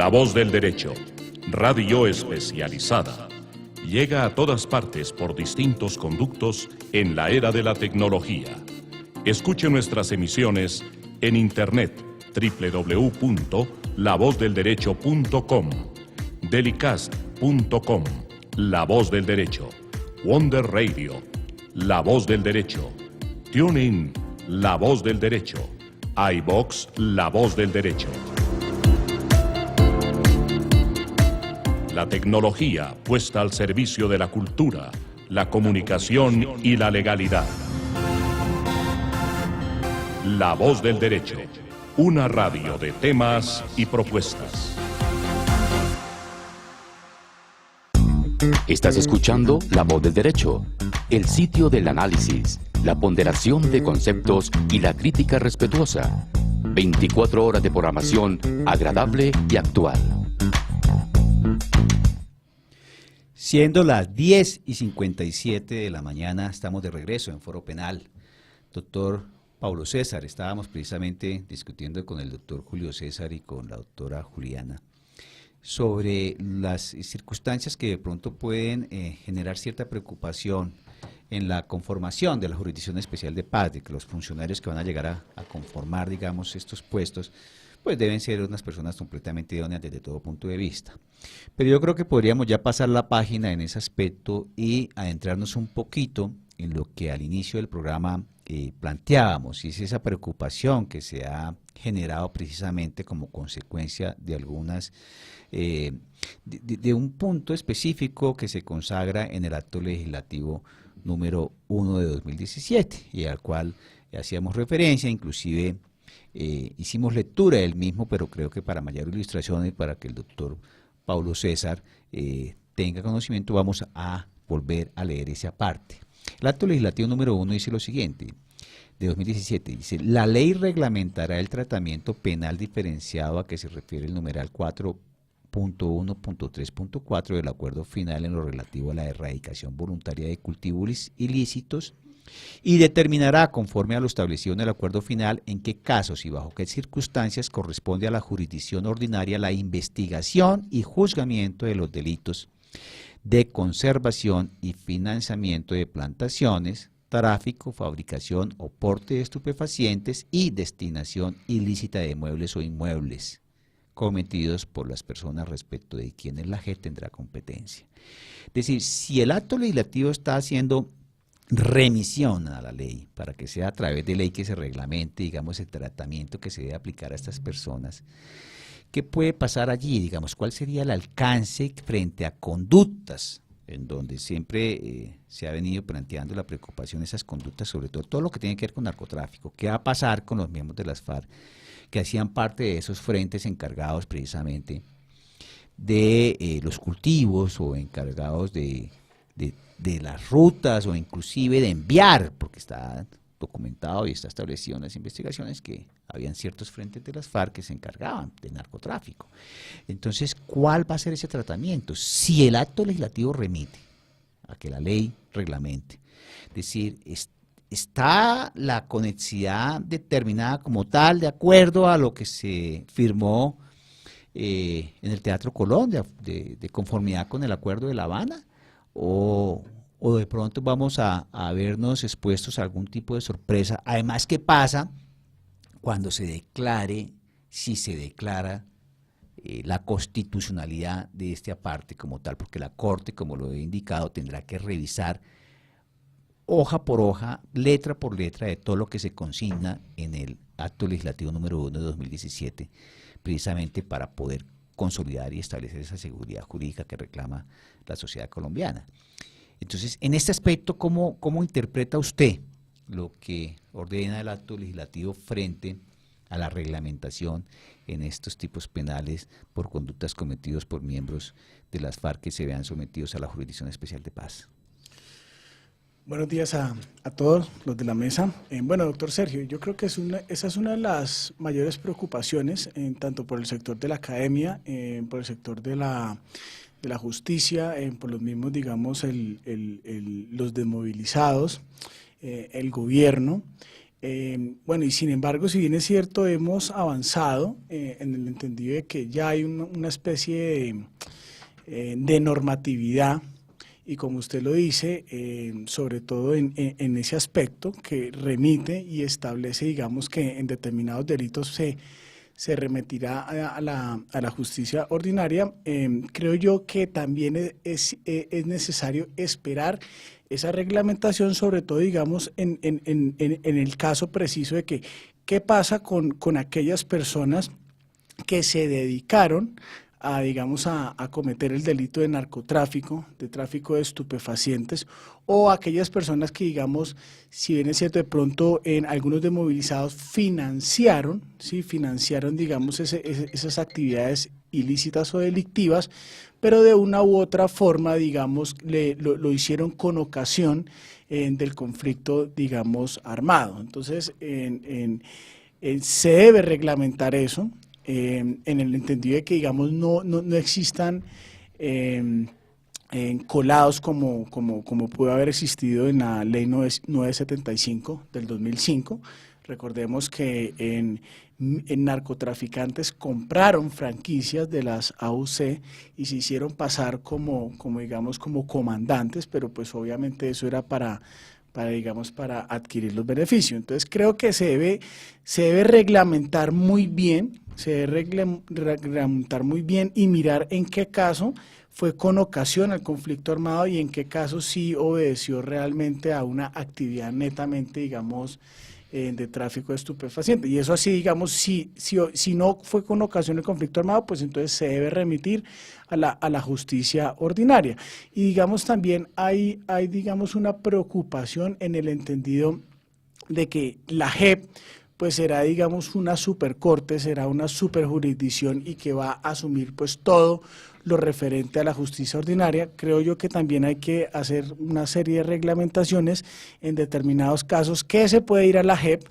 La Voz del Derecho, radio especializada. Llega a todas partes por distintos conductos en la era de la tecnología. Escuche nuestras emisiones en internet www.lavozdelderecho.com, delicast.com, La Voz del Derecho, Wonder Radio, La Voz del Derecho, TuneIn, La Voz del Derecho, iVox, La Voz del Derecho. La tecnología puesta al servicio de la cultura, la comunicación y la legalidad. La Voz del Derecho, una radio de temas y propuestas. Estás escuchando La Voz del Derecho, el sitio del análisis, la ponderación de conceptos y la crítica respetuosa. 24 horas de programación agradable y actual. Siendo las 10:57 de la mañana, estamos de regreso en Foro Penal. Doctor Paulo César, estábamos precisamente discutiendo con el doctor Julio César y con la doctora Juliana sobre las circunstancias que de pronto pueden generar cierta preocupación en la conformación de la Jurisdicción Especial de Paz, de que los funcionarios que van a llegar a conformar, digamos, estos puestos, pues deben ser unas personas completamente idóneas desde todo punto de vista. Pero yo creo que podríamos ya pasar la página en ese aspecto y adentrarnos un poquito en lo que al inicio del programa planteábamos, y es esa preocupación que se ha generado precisamente como consecuencia de algunas, de un punto específico que se consagra en el acto legislativo número 1 de 2017, y al cual hacíamos referencia, inclusive hicimos lectura del mismo, pero creo que para mayor ilustración y para que el doctor Paulo César tenga conocimiento, vamos a volver a leer esa parte. El acto legislativo número 1 dice lo siguiente, de 2017, dice: la ley reglamentará el tratamiento penal diferenciado a que se refiere el numeral 4.1.3.4 del acuerdo final en lo relativo a la erradicación voluntaria de cultivos ilícitos, y determinará, conforme a lo establecido en el acuerdo final, en qué casos y bajo qué circunstancias corresponde a la jurisdicción ordinaria la investigación y juzgamiento de los delitos de conservación y financiamiento de plantaciones, tráfico, fabricación o porte de estupefacientes y destinación ilícita de muebles o inmuebles cometidos por las personas respecto de quienes la JEP tendrá competencia. Es decir, si el acto legislativo está haciendo remisión a la ley para que sea a través de ley que se reglamente, digamos, el tratamiento que se debe aplicar a estas personas, ¿qué puede pasar allí? Digamos, ¿cuál sería el alcance frente a conductas en donde siempre se ha venido planteando la preocupación de esas conductas, sobre todo lo que tiene que ver con narcotráfico? ¿Qué va a pasar con los miembros de las FARC que hacían parte de esos frentes encargados precisamente de los cultivos o encargados de las rutas o inclusive de enviar, porque está documentado y está establecido en las investigaciones que habían ciertos frentes de las FARC que se encargaban de narcotráfico? Entonces, ¿cuál va a ser ese tratamiento? Si el acto legislativo remite a que la ley reglamente, es decir, está la conexidad determinada como tal de acuerdo a lo que se firmó en el Teatro Colón de conformidad con el Acuerdo de La Habana, o de pronto vamos a vernos expuestos a algún tipo de sorpresa. Además, ¿qué pasa cuando se declare, si se declara la constitucionalidad de esta parte como tal? Porque la Corte, como lo he indicado, tendrá que revisar hoja por hoja, letra por letra de todo lo que se consigna en el acto legislativo número 1 de 2017, precisamente para poder consolidar y establecer esa seguridad jurídica que reclama la sociedad colombiana. Entonces, en este aspecto, ¿cómo interpreta usted lo que ordena el acto legislativo frente a la reglamentación en estos tipos penales por conductas cometidas por miembros de las FARC que se vean sometidos a la Jurisdicción Especial de Paz? Buenos días a todos los de la mesa. Bueno, doctor Sergio, yo creo que esa es una de las mayores preocupaciones, tanto por el sector de la academia, por el sector de la justicia, por los mismos, digamos, los desmovilizados, el gobierno, Bueno, y sin embargo, si bien es cierto, hemos avanzado en el entendido de que ya hay una especie de normatividad, y como usted lo dice, sobre todo en ese aspecto que remite y establece, digamos, que en determinados delitos se remitirá a la justicia ordinaria, creo yo que también es necesario esperar esa reglamentación, sobre todo, digamos, en el caso preciso de que qué pasa con aquellas personas que se dedicaron digamos, a cometer el delito de narcotráfico, de tráfico de estupefacientes, o aquellas personas que, digamos, si bien es cierto, de pronto en algunos desmovilizados financiaron, ¿sí? Financiaron, digamos, esas actividades ilícitas o delictivas, pero de una u otra forma, digamos, lo hicieron con ocasión del conflicto, digamos, armado. Entonces, se debe reglamentar eso, en el entendido de que, digamos, no existan colados como pudo haber existido en la ley 975 del 2005. Recordemos que en narcotraficantes compraron franquicias de las AUC y se hicieron pasar como digamos, como comandantes, pero pues obviamente eso era para adquirir los beneficios. Entonces creo que se debe reglamentar muy bien, y mirar en qué caso fue con ocasión al conflicto armado y en qué caso sí obedeció realmente a una actividad netamente, digamos, de tráfico de estupefacientes. Y eso así, digamos, si no fue con ocasión del conflicto armado, pues entonces se debe remitir a la justicia ordinaria. Y digamos también hay digamos una preocupación en el entendido de que la JEP pues será, digamos, una supercorte, será una superjurisdicción y que va a asumir pues todo lo referente a la justicia ordinaria. Creo yo que también hay que hacer una serie de reglamentaciones en determinados casos, que se puede ir a la JEP,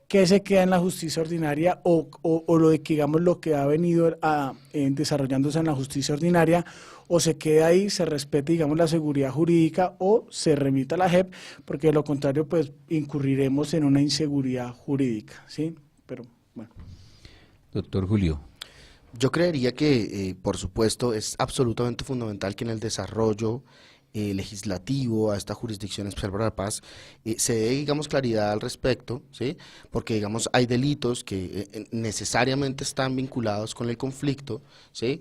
que se queda en la justicia ordinaria o lo de que, digamos, lo que ha venido desarrollándose en la justicia ordinaria, o se queda ahí, se respete, digamos, la seguridad jurídica, o se remita a la JEP, porque de lo contrario, pues, incurriremos en una inseguridad jurídica, ¿sí? Pero, bueno. Doctor Julio. Yo creería que, por supuesto, es absolutamente fundamental que en el desarrollo legislativo a esta Jurisdicción Especial para la Paz se dé, digamos, claridad al respecto, ¿sí? Porque, digamos, hay delitos que necesariamente están vinculados con el conflicto, ¿sí?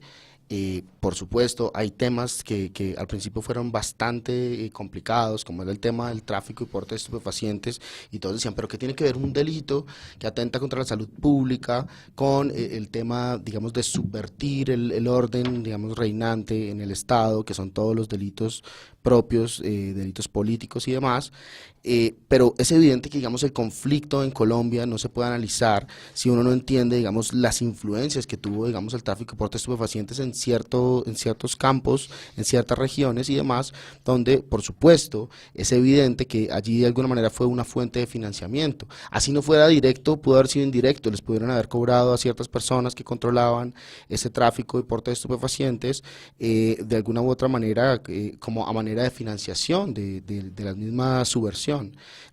Por supuesto, hay temas que al principio fueron bastante complicados, como era el tema del tráfico y porte de estupefacientes, y todos decían, pero ¿qué tiene que ver un delito que atenta contra la salud pública con el tema, digamos, de subvertir el orden, digamos, reinante en el Estado, que son todos los delitos propios, delitos políticos y demás? Pero es evidente que, digamos, el conflicto en Colombia no se puede analizar si uno no entiende, digamos, las influencias que tuvo, digamos, el tráfico y porte de estupefacientes en ciertos campos, en ciertas regiones y demás, donde, por supuesto, es evidente que allí de alguna manera fue una fuente de financiamiento. Así no fuera directo, pudo haber sido indirecto, les pudieron haber cobrado a ciertas personas que controlaban ese tráfico y porte de estupefacientes de alguna u otra manera, como a manera de financiación de la misma subversión.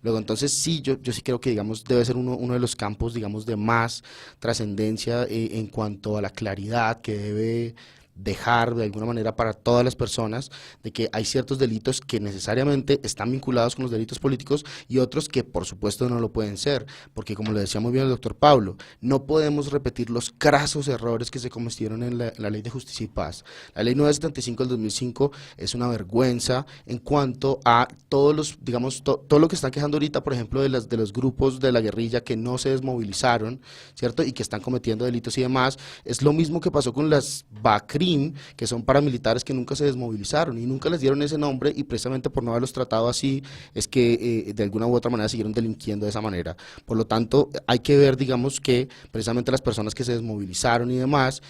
Luego, entonces, sí, yo sí creo que, digamos, debe ser uno de los campos, digamos, de más trascendencia en cuanto a la claridad que debe dejar de alguna manera para todas las personas de que hay ciertos delitos que necesariamente están vinculados con los delitos políticos y otros que por supuesto no lo pueden ser, porque como lo decía muy bien el doctor Pablo, no podemos repetir los crasos errores que se cometieron en la Ley de Justicia y Paz. La Ley 975 del 2005 es una vergüenza en cuanto a todos los, digamos, todo lo que están quejando ahorita, por ejemplo, de los grupos de la guerrilla que no se desmovilizaron, ¿cierto? Y que están cometiendo delitos y demás. Es lo mismo que pasó con las BACRIM, que son paramilitares que nunca se desmovilizaron y nunca les dieron ese nombre, y precisamente por no haberlos tratado así es que de alguna u otra manera siguieron delinquiendo de esa manera. Por lo tanto, hay que ver, digamos, que precisamente las personas que se desmovilizaron y demás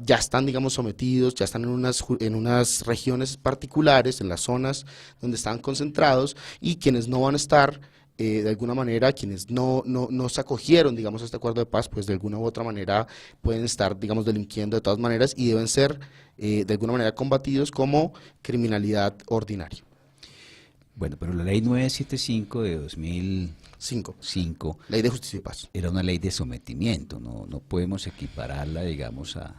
ya están, digamos, sometidos, ya están en unas regiones particulares, en las zonas donde están concentrados, y quienes no van a estar de alguna manera, quienes no se acogieron, digamos, a este acuerdo de paz, pues de alguna u otra manera pueden estar, digamos, delinquiendo de todas maneras y deben ser de alguna manera combatidos como criminalidad ordinaria. Bueno, pero la ley 975 de 2005 Ley de Justicia y Paz. era una ley de sometimiento, no podemos equipararla, digamos, al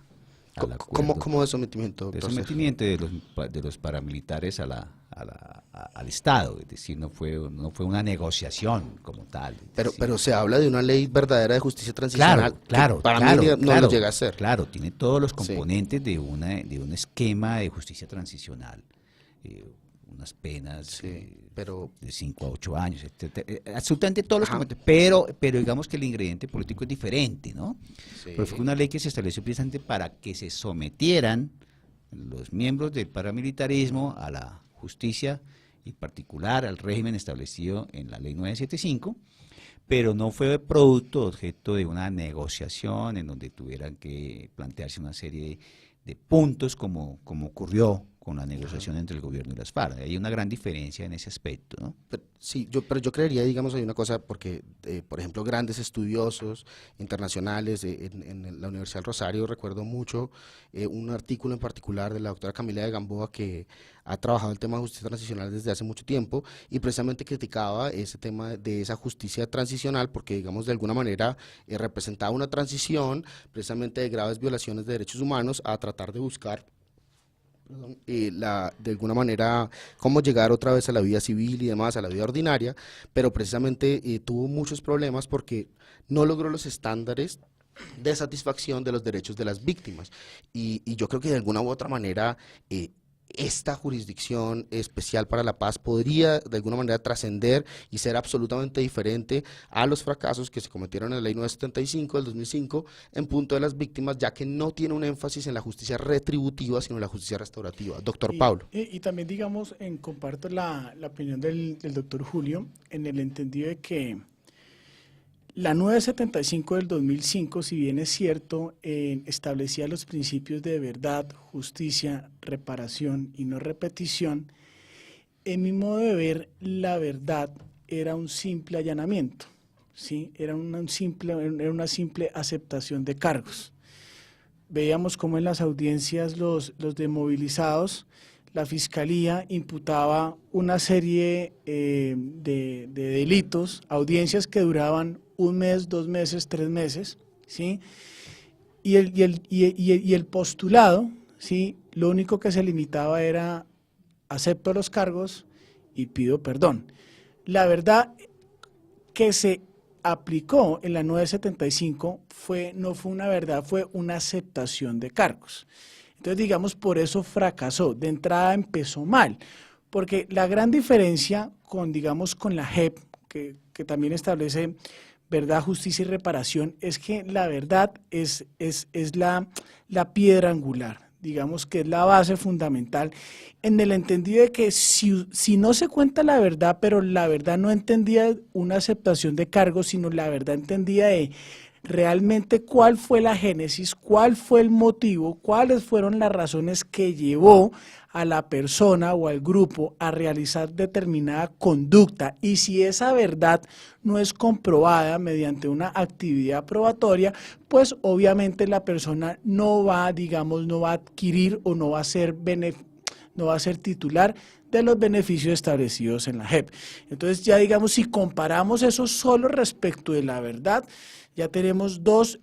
acuerdo. ¿Cómo de sometimiento, De doctor? sometimiento de los paramilitares al Estado, es decir, no fue una negociación como tal. Pero se habla de una ley verdadera de justicia transicional. Claro, que para mí no lo llega a ser. Claro, tiene todos los Sí. componentes de un esquema de justicia transicional. Unas penas Sí, pero de 5 a 8 años, absolutamente todos los Ajá. componentes, pero digamos que el ingrediente político es diferente, ¿no? sí, Pero fue una ley que se estableció precisamente para que se sometieran los miembros del paramilitarismo a la justicia, y en particular al régimen establecido en la ley 975, pero no fue producto, objeto de una negociación en donde tuvieran que plantearse una serie de puntos como ocurrió con la negociación entre el gobierno y las FARC. Hay una gran diferencia en ese aspecto, ¿no? Sí, pero yo creería, digamos, hay una cosa, porque, por ejemplo, grandes estudiosos internacionales en la Universidad del Rosario, recuerdo mucho un artículo en particular de la doctora Camila de Gamboa, que ha trabajado el tema de justicia transicional desde hace mucho tiempo, y precisamente criticaba ese tema de esa justicia transicional, porque, digamos, de alguna manera representaba una transición precisamente de graves violaciones de derechos humanos a tratar de buscar de alguna manera cómo llegar otra vez a la vida civil y demás, a la vida ordinaria, pero precisamente tuvo muchos problemas porque no logró los estándares de satisfacción de los derechos de las víctimas, y yo creo que de alguna u otra manera esta jurisdicción especial para la paz podría de alguna manera trascender y ser absolutamente diferente a los fracasos que se cometieron en la ley 975 del 2005 en punto de las víctimas, ya que no tiene un énfasis en la justicia retributiva, sino en la justicia restaurativa. Doctor Pablo. Y también, digamos, comparto la opinión del doctor Julio, en el entendido de que la 975 del 2005, si bien es cierto, establecía los principios de verdad, justicia, reparación y no repetición, en mi modo de ver, la verdad era un simple allanamiento, ¿sí? Era una simple aceptación de cargos. Veíamos cómo en las audiencias los desmovilizados, la Fiscalía imputaba una serie de delitos, audiencias que duraban 1 mes, 2 meses, 3 meses, ¿sí? Y el postulado, ¿sí? Lo único que se limitaba era acepto los cargos y pido perdón. La verdad que se aplicó en la 975 no fue una verdad, fue una aceptación de cargos. Entonces, digamos, por eso fracasó. De entrada empezó mal, porque la gran diferencia digamos, con la JEP, que también establece verdad, justicia y reparación, es que la verdad es la piedra angular, digamos que es la base fundamental, en el entendido de que si no se cuenta la verdad, pero la verdad no entendía una aceptación de cargos, sino la verdad entendía de realmente cuál fue la génesis, cuál fue el motivo, cuáles fueron las razones que llevó a la persona o al grupo a realizar determinada conducta, y si esa verdad no es comprobada mediante una actividad probatoria, pues obviamente la persona no va a adquirir o no va a ser titular de los beneficios establecidos en la JEP. Entonces, ya digamos, si comparamos eso solo respecto de la verdad, ya tenemos dos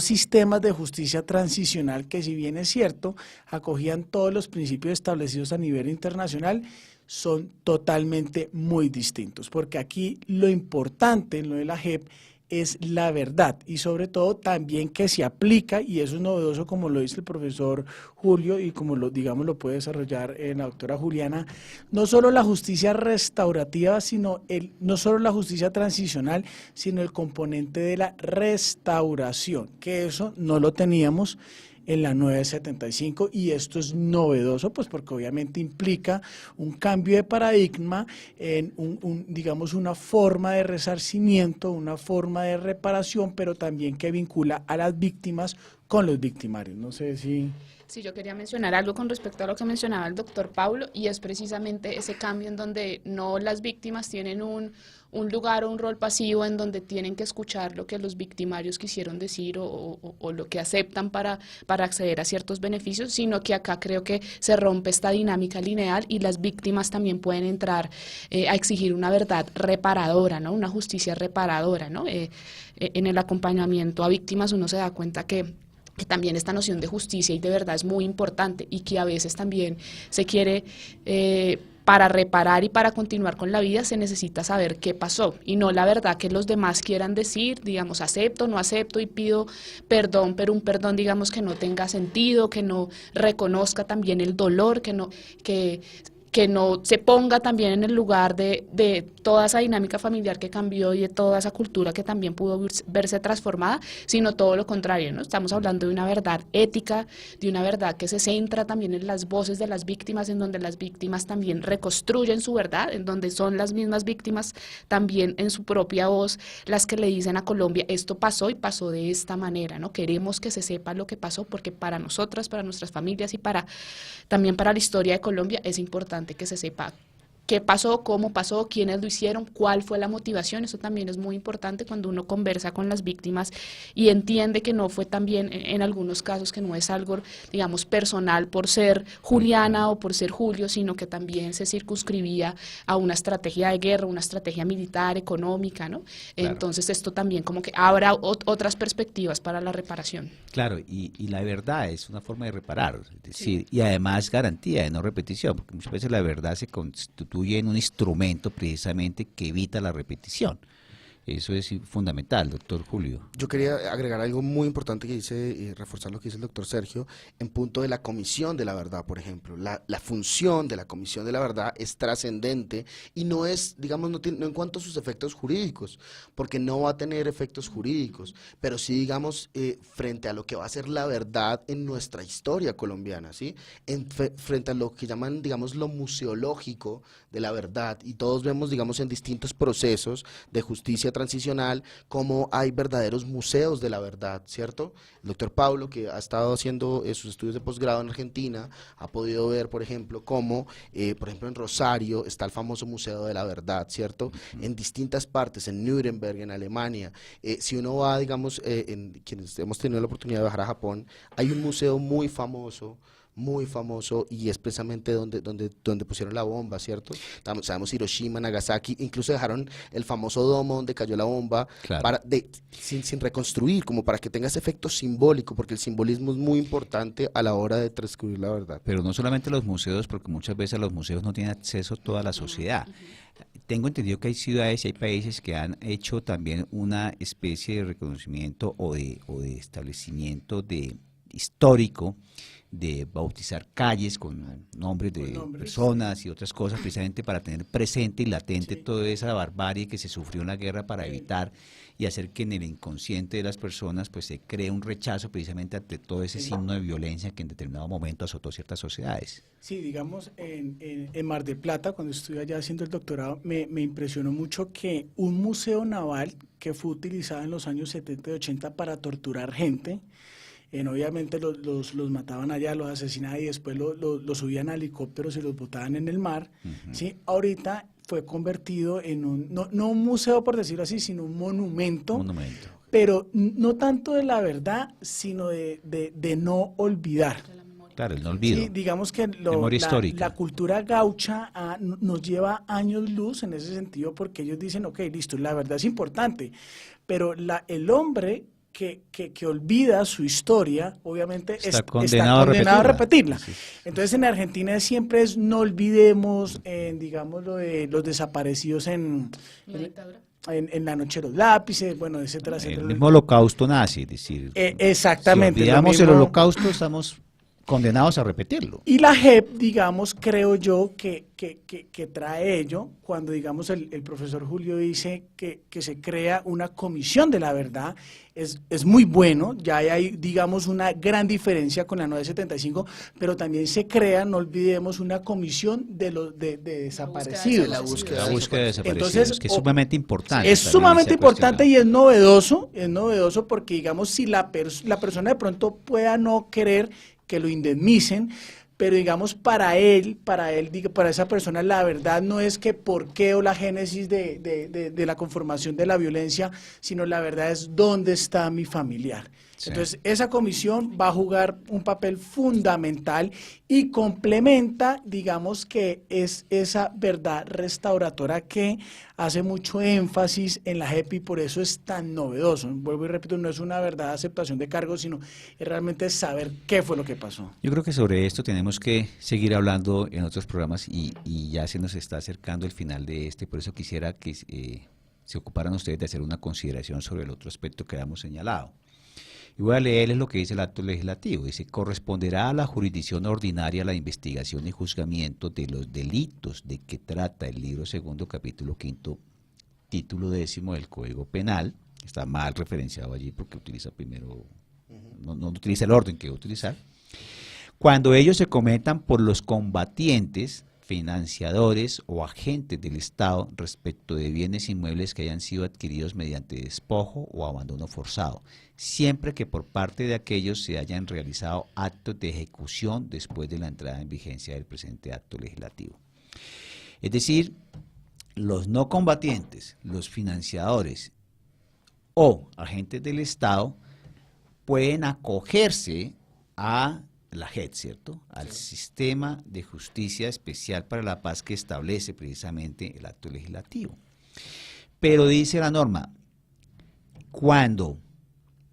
sistemas de justicia transicional que, si bien es cierto, acogían todos los principios establecidos a nivel internacional, son totalmente muy distintos, porque aquí lo importante en lo de la JEP es la verdad, y sobre todo también que se aplica, y eso es novedoso, como lo dice el profesor Julio y como lo puede desarrollar la doctora Juliana, no solo la justicia restaurativa, no solo la justicia transicional, sino el componente de la restauración, que eso no lo teníamos en la 975, y esto es novedoso, pues porque obviamente implica un cambio de paradigma en digamos, una forma de resarcimiento, una forma de reparación, pero también que vincula a las víctimas con los victimarios. No sé si... Sí, yo quería mencionar algo con respecto a lo que mencionaba el doctor Pablo, y es precisamente ese cambio en donde no las víctimas tienen un un lugar o un rol pasivo en donde tienen que escuchar lo que los victimarios quisieron decir o lo que aceptan para acceder a ciertos beneficios, sino que acá creo que se rompe esta dinámica lineal y las víctimas también pueden entrar a exigir una verdad reparadora, ¿no? Una justicia reparadora, ¿no? En el acompañamiento a víctimas uno se da cuenta que también esta noción de justicia y de verdad es muy importante y que a veces también se quiere, para reparar y para continuar con la vida se necesita saber qué pasó y no la verdad que los demás quieran decir, digamos, acepto, no acepto y pido perdón, pero un perdón, digamos, que no tenga sentido, que no reconozca también el dolor, que no se ponga también en el lugar de toda esa dinámica familiar que cambió y de toda esa cultura que también pudo verse transformada, sino todo lo contrario, ¿no? Estamos hablando de una verdad ética, de una verdad que se centra también en las voces de las víctimas, en donde las víctimas también reconstruyen su verdad, en donde son las mismas víctimas también en su propia voz las que le dicen a Colombia, esto pasó y pasó de esta manera, ¿no? Queremos que se sepa lo que pasó porque para nosotras, para nuestras familias y también para la historia de Colombia es importante que se sepa qué pasó, cómo pasó, quiénes lo hicieron, cuál fue la motivación. Eso también es muy importante cuando uno conversa con las víctimas y entiende que no fue también, en algunos casos, que no es algo, digamos, personal por ser Juliana o por ser Julio, sino que también se circunscribía a una estrategia de guerra, una estrategia militar, económica, ¿no? Claro. Entonces esto también como que abre otras perspectivas para la reparación. Claro, y la verdad es una forma de reparar, es decir, y además garantía de no repetición, porque muchas veces la verdad se constituye en un instrumento precisamente que evita la repetición. Eso es fundamental, doctor Julio. Yo quería agregar algo muy importante que dice, reforzar lo que dice el doctor Sergio, en punto de la comisión de la verdad, por ejemplo. La función de la comisión de la verdad es trascendente y no es, digamos, no en cuanto a sus efectos jurídicos, porque no va a tener efectos jurídicos, pero sí, digamos, frente a lo que va a ser la verdad en nuestra historia colombiana, ¿sí? Frente a lo que llaman, digamos, lo museológico de la verdad, y todos vemos, digamos, en distintos procesos de justicia transicional, como hay verdaderos museos de la verdad, ¿cierto? El doctor Pablo, que ha estado haciendo sus estudios de posgrado en Argentina, ha podido ver, por ejemplo, cómo, por ejemplo, en Rosario está el famoso Museo de la Verdad, ¿cierto? En distintas partes, en Nuremberg, en Alemania. Si uno va, digamos, en quienes hemos tenido la oportunidad de viajar a Japón, hay un museo muy famoso, y es precisamente donde pusieron la bomba, ¿cierto? Sabemos Hiroshima, Nagasaki, incluso dejaron el famoso domo donde cayó la bomba, claro, sin reconstruir, como para que tenga ese efecto simbólico, porque el simbolismo es muy importante a la hora de transcribir la verdad. Pero no solamente los museos, porque muchas veces a los museos no tiene acceso toda la sociedad. Tengo entendido que hay ciudades y hay países que han hecho también una especie de reconocimiento o de establecimiento histórico, de bautizar calles con nombres de personas y otras cosas, precisamente para tener presente y latente toda esa barbarie que se sufrió en la guerra, para evitar y hacer que en el inconsciente de las personas pues se cree un rechazo precisamente ante todo ese signo de violencia que en determinado momento azotó ciertas sociedades. Sí, digamos, en Mar del Plata, cuando estuve allá haciendo el doctorado, me impresionó mucho que un museo naval que fue utilizado en los años 70 y 80 para torturar gente, obviamente los mataban allá, los asesinaban y después los subían a helicópteros y los botaban en el mar, ¿sí? Ahorita fue convertido en no un museo, por decirlo así, sino un monumento. Pero no tanto de la verdad, sino de no olvidar. Claro, el no olvido. Sí, digamos que la cultura gaucha nos lleva años luz en ese sentido, porque ellos dicen, ok, listo, la verdad es importante, pero el hombre que olvida su historia, obviamente está condenado a repetirla. Sí. Entonces en Argentina siempre es no olvidemos, digamos, lo de los desaparecidos en la noche de los lápices, bueno, etcétera, etcétera. El mismo holocausto nazi, es decir, exactamente. Si olvidamos el holocausto, estamos condenados a repetirlo. Y la JEP, digamos, creo yo que trae ello, cuando, digamos, el profesor Julio dice que se crea una comisión de la verdad, es muy bueno, ya hay, digamos, una gran diferencia con la 975, pero también se crea, no olvidemos, una comisión de desaparecidos. La búsqueda de desaparecidos. Entonces, que es sumamente importante. Es sumamente importante y es novedoso porque, digamos, si la persona de pronto pueda no querer que lo indemnicen, pero digamos para esa persona, la verdad no es que por qué o la génesis de la conformación de la violencia, sino la verdad es dónde está mi familiar. Sí. Entonces, esa comisión va a jugar un papel fundamental y complementa, digamos que es esa verdad restauradora que hace mucho énfasis en la JEP y por eso es tan novedoso. Vuelvo y repito, no es una verdad de aceptación de cargos, sino es realmente saber qué fue lo que pasó. Yo creo que sobre esto tenemos que seguir hablando en otros programas y ya se nos está acercando el final de este, por eso quisiera que se ocuparan ustedes de hacer una consideración sobre el otro aspecto que habíamos señalado. Y voy a leerles lo que dice el acto legislativo. Dice, corresponderá a la jurisdicción ordinaria la investigación y juzgamiento de los delitos de que trata el libro segundo, capítulo quinto, título 10º del Código Penal. Está mal referenciado allí porque utiliza primero, no utiliza el orden que debe utilizar. Cuando ellos se cometan por los combatientes, financiadores o agentes del Estado respecto de bienes inmuebles que hayan sido adquiridos mediante despojo o abandono forzado, siempre que por parte de aquellos se hayan realizado actos de ejecución después de la entrada en vigencia del presente acto legislativo. Es decir, los no combatientes, los financiadores o agentes del Estado pueden acogerse a la JEP, ¿cierto? Al Sistema de Justicia Especial para la Paz que establece precisamente el acto legislativo. Pero dice la norma, cuando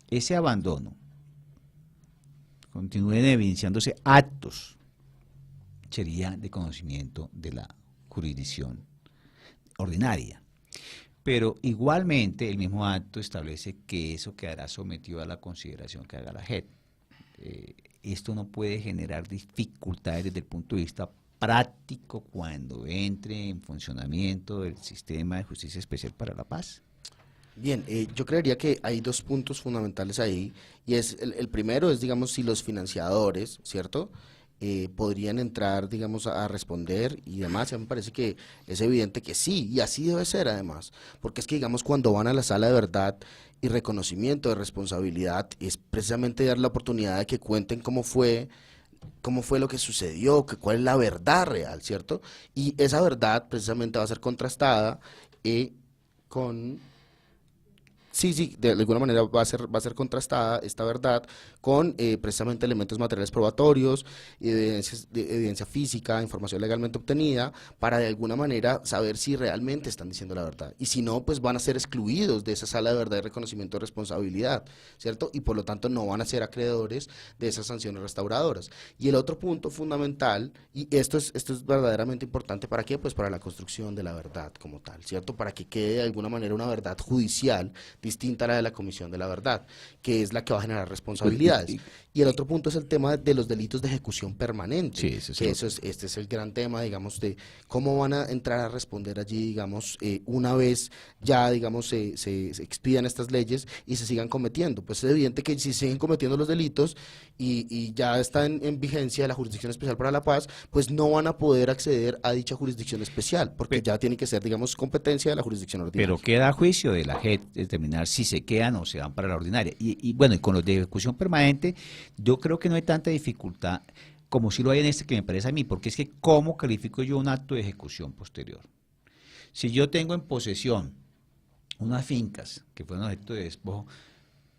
ese abandono continúen evidenciándose actos, sería de conocimiento de la jurisdicción ordinaria. Pero igualmente el mismo acto establece que eso quedará sometido a la consideración que haga la JEP. Esto no puede generar dificultades desde el punto de vista práctico cuando entre en funcionamiento el Sistema de Justicia Especial para la Paz. Bien, yo creería que hay dos puntos fundamentales ahí, y es el primero es, digamos, si los financiadores, ¿cierto?, podrían entrar, digamos, a responder y demás. Ya me parece que es evidente que sí, y así debe ser además, porque es que, digamos, cuando van a la sala de verdad y reconocimiento de responsabilidad, es precisamente dar la oportunidad de que cuenten cómo fue lo que sucedió, cuál es la verdad real, ¿cierto? Y esa verdad precisamente va a ser contrastada con... Sí, de alguna manera va a ser contrastada esta verdad con precisamente elementos materiales probatorios, evidencia física, información legalmente obtenida, para de alguna manera saber si realmente están diciendo la verdad. Y si no, pues van a ser excluidos de esa sala de verdad y reconocimiento de responsabilidad, ¿cierto? Y por lo tanto no van a ser acreedores de esas sanciones restauradoras. Y el otro punto fundamental, y esto es verdaderamente importante, ¿para qué? Pues para la construcción de la verdad como tal, ¿cierto? Para que quede de alguna manera una verdad judicial distinta a la de la Comisión de la Verdad, que es la que va a generar responsabilidades. Y el otro punto es el tema de los delitos de ejecución permanente, Sí, que este es el gran tema, digamos, de cómo van a entrar a responder allí, digamos, una vez ya, digamos, se expidan estas leyes y se sigan cometiendo. Pues es evidente que si siguen cometiendo los delitos y ya está en vigencia la Jurisdicción Especial para la Paz, pues no van a poder acceder a dicha jurisdicción especial, porque ya tiene que ser, digamos, competencia de la jurisdicción ordinaria. Pero queda a juicio de la JEP determinar si se quedan o se van para la ordinaria. Y bueno, y con los de ejecución permanente, yo creo que no hay tanta dificultad como si lo hay en este que me parece a mí, porque es que ¿cómo califico yo un acto de ejecución posterior? Si yo tengo en posesión unas fincas que fueron objeto de despojo,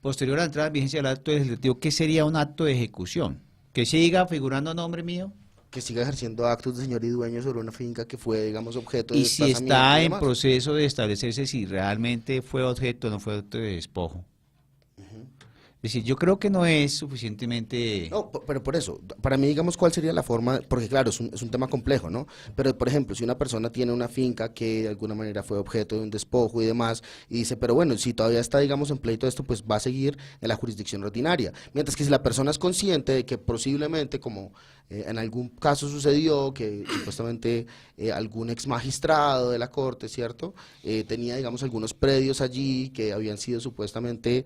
posterior a la entrada en vigencia del acto legislativo, ¿qué sería un acto de ejecución? ¿Que siga figurando a nombre mío? Que siga ejerciendo actos de señor y dueño sobre una finca que fue, digamos, objeto de Y si desplazamiento está y en demás. proceso de establecerse si realmente fue objeto o no fue objeto de despojo. Es decir, yo creo que no es suficientemente... No, pero por eso, para mí, digamos, ¿cuál sería la forma? Porque claro, es un tema complejo, ¿no? Pero, por ejemplo, si una persona tiene una finca que de alguna manera fue objeto de un despojo y demás, y dice, pero bueno, si todavía está, digamos, en pleito esto, pues va a seguir en la jurisdicción ordinaria. Mientras que si la persona es consciente de que posiblemente, como en algún caso sucedió, que supuestamente algún ex magistrado de la Corte, ¿cierto?, tenía, digamos, algunos predios allí que habían sido supuestamente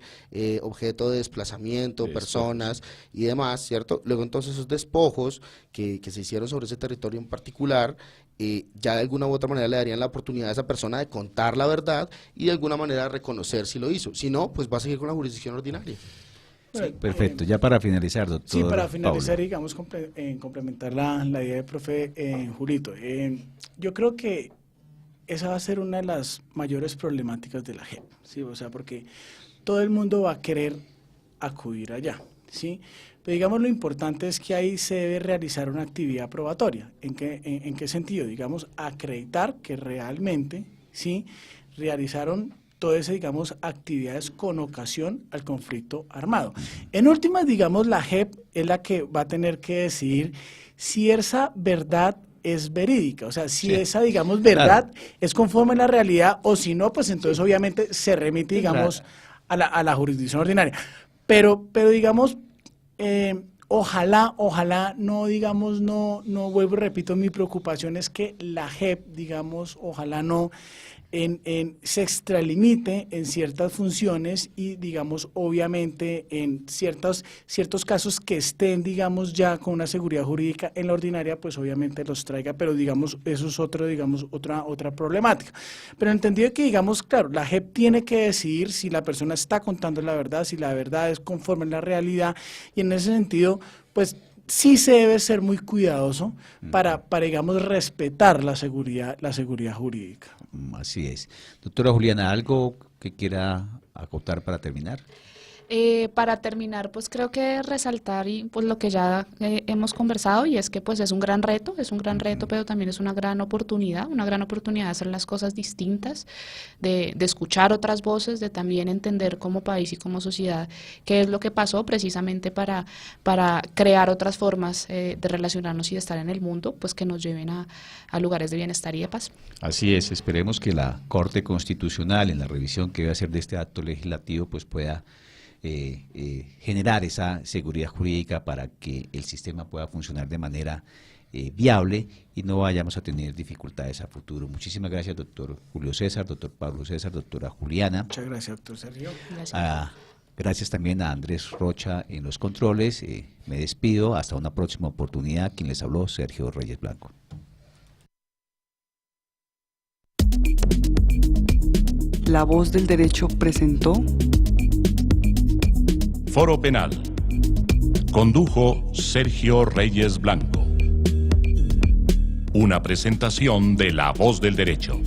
objeto de desplazamiento, personas y demás, ¿cierto? Luego entonces esos despojos que se hicieron sobre ese territorio en particular, ya de alguna u otra manera le darían la oportunidad a esa persona de contar la verdad y de alguna manera reconocer si lo hizo. Si no, pues va a seguir con la jurisdicción ordinaria. Bueno, Perfecto, ya para finalizar, doctor. Sí, para finalizar, Pablo. digamos, complementar la idea del profe Julito. Yo creo que esa va a ser una de las mayores problemáticas de la JEP, ¿sí? O sea, porque todo el mundo va a querer acudir allá, ¿sí? Pero digamos, lo importante es que ahí se debe realizar una actividad probatoria. ¿En qué sentido? Digamos, acreditar que realmente, ¿sí?, realizaron todas esas, digamos, actividades con ocasión al conflicto armado. En últimas, digamos, la JEP es la que va a tener que decidir si esa verdad es verídica, o sea, si esa, digamos, verdad es conforme a la realidad, o si no, pues entonces obviamente se remite, digamos, a la jurisdicción ordinaria. Pero digamos, ojalá no, digamos, no vuelvo y repito, mi preocupación es que la JEP, digamos, ojalá no se extralimite en ciertas funciones y, digamos, obviamente en ciertos casos que estén, digamos, ya con una seguridad jurídica en la ordinaria, pues obviamente los traiga, pero digamos, eso es otra problemática. Pero entendido que, digamos, claro, la JEP tiene que decidir si la persona está contando la verdad, si la verdad es conforme a la realidad, y en ese sentido, pues sí se debe ser muy cuidadoso para digamos, respetar la seguridad jurídica. Así es. Doctora Juliana, ¿algo que quiera acotar para terminar? Para terminar, pues creo que resaltar y pues lo que ya hemos conversado, y es que pues es un gran reto, pero también es una gran oportunidad de hacer las cosas distintas, de escuchar otras voces, de también entender como país y como sociedad qué es lo que pasó precisamente para crear otras formas de relacionarnos y de estar en el mundo, pues que nos lleven a lugares de bienestar y de paz. Así es, esperemos que la Corte Constitucional, en la revisión que va a hacer de este acto legislativo, pues pueda generar esa seguridad jurídica para que el sistema pueda funcionar de manera viable y no vayamos a tener dificultades a futuro. Muchísimas gracias, doctor Julio César, doctor Pablo César, doctora Juliana. Muchas gracias, doctor Sergio. Gracias. Gracias también a Andrés Rocha en los controles. Me despido, hasta una próxima oportunidad. Quien les habló, Sergio Reyes Blanco. La Voz del Derecho presentó Foro Penal. Condujo Sergio Reyes Blanco. Una presentación de La Voz del Derecho.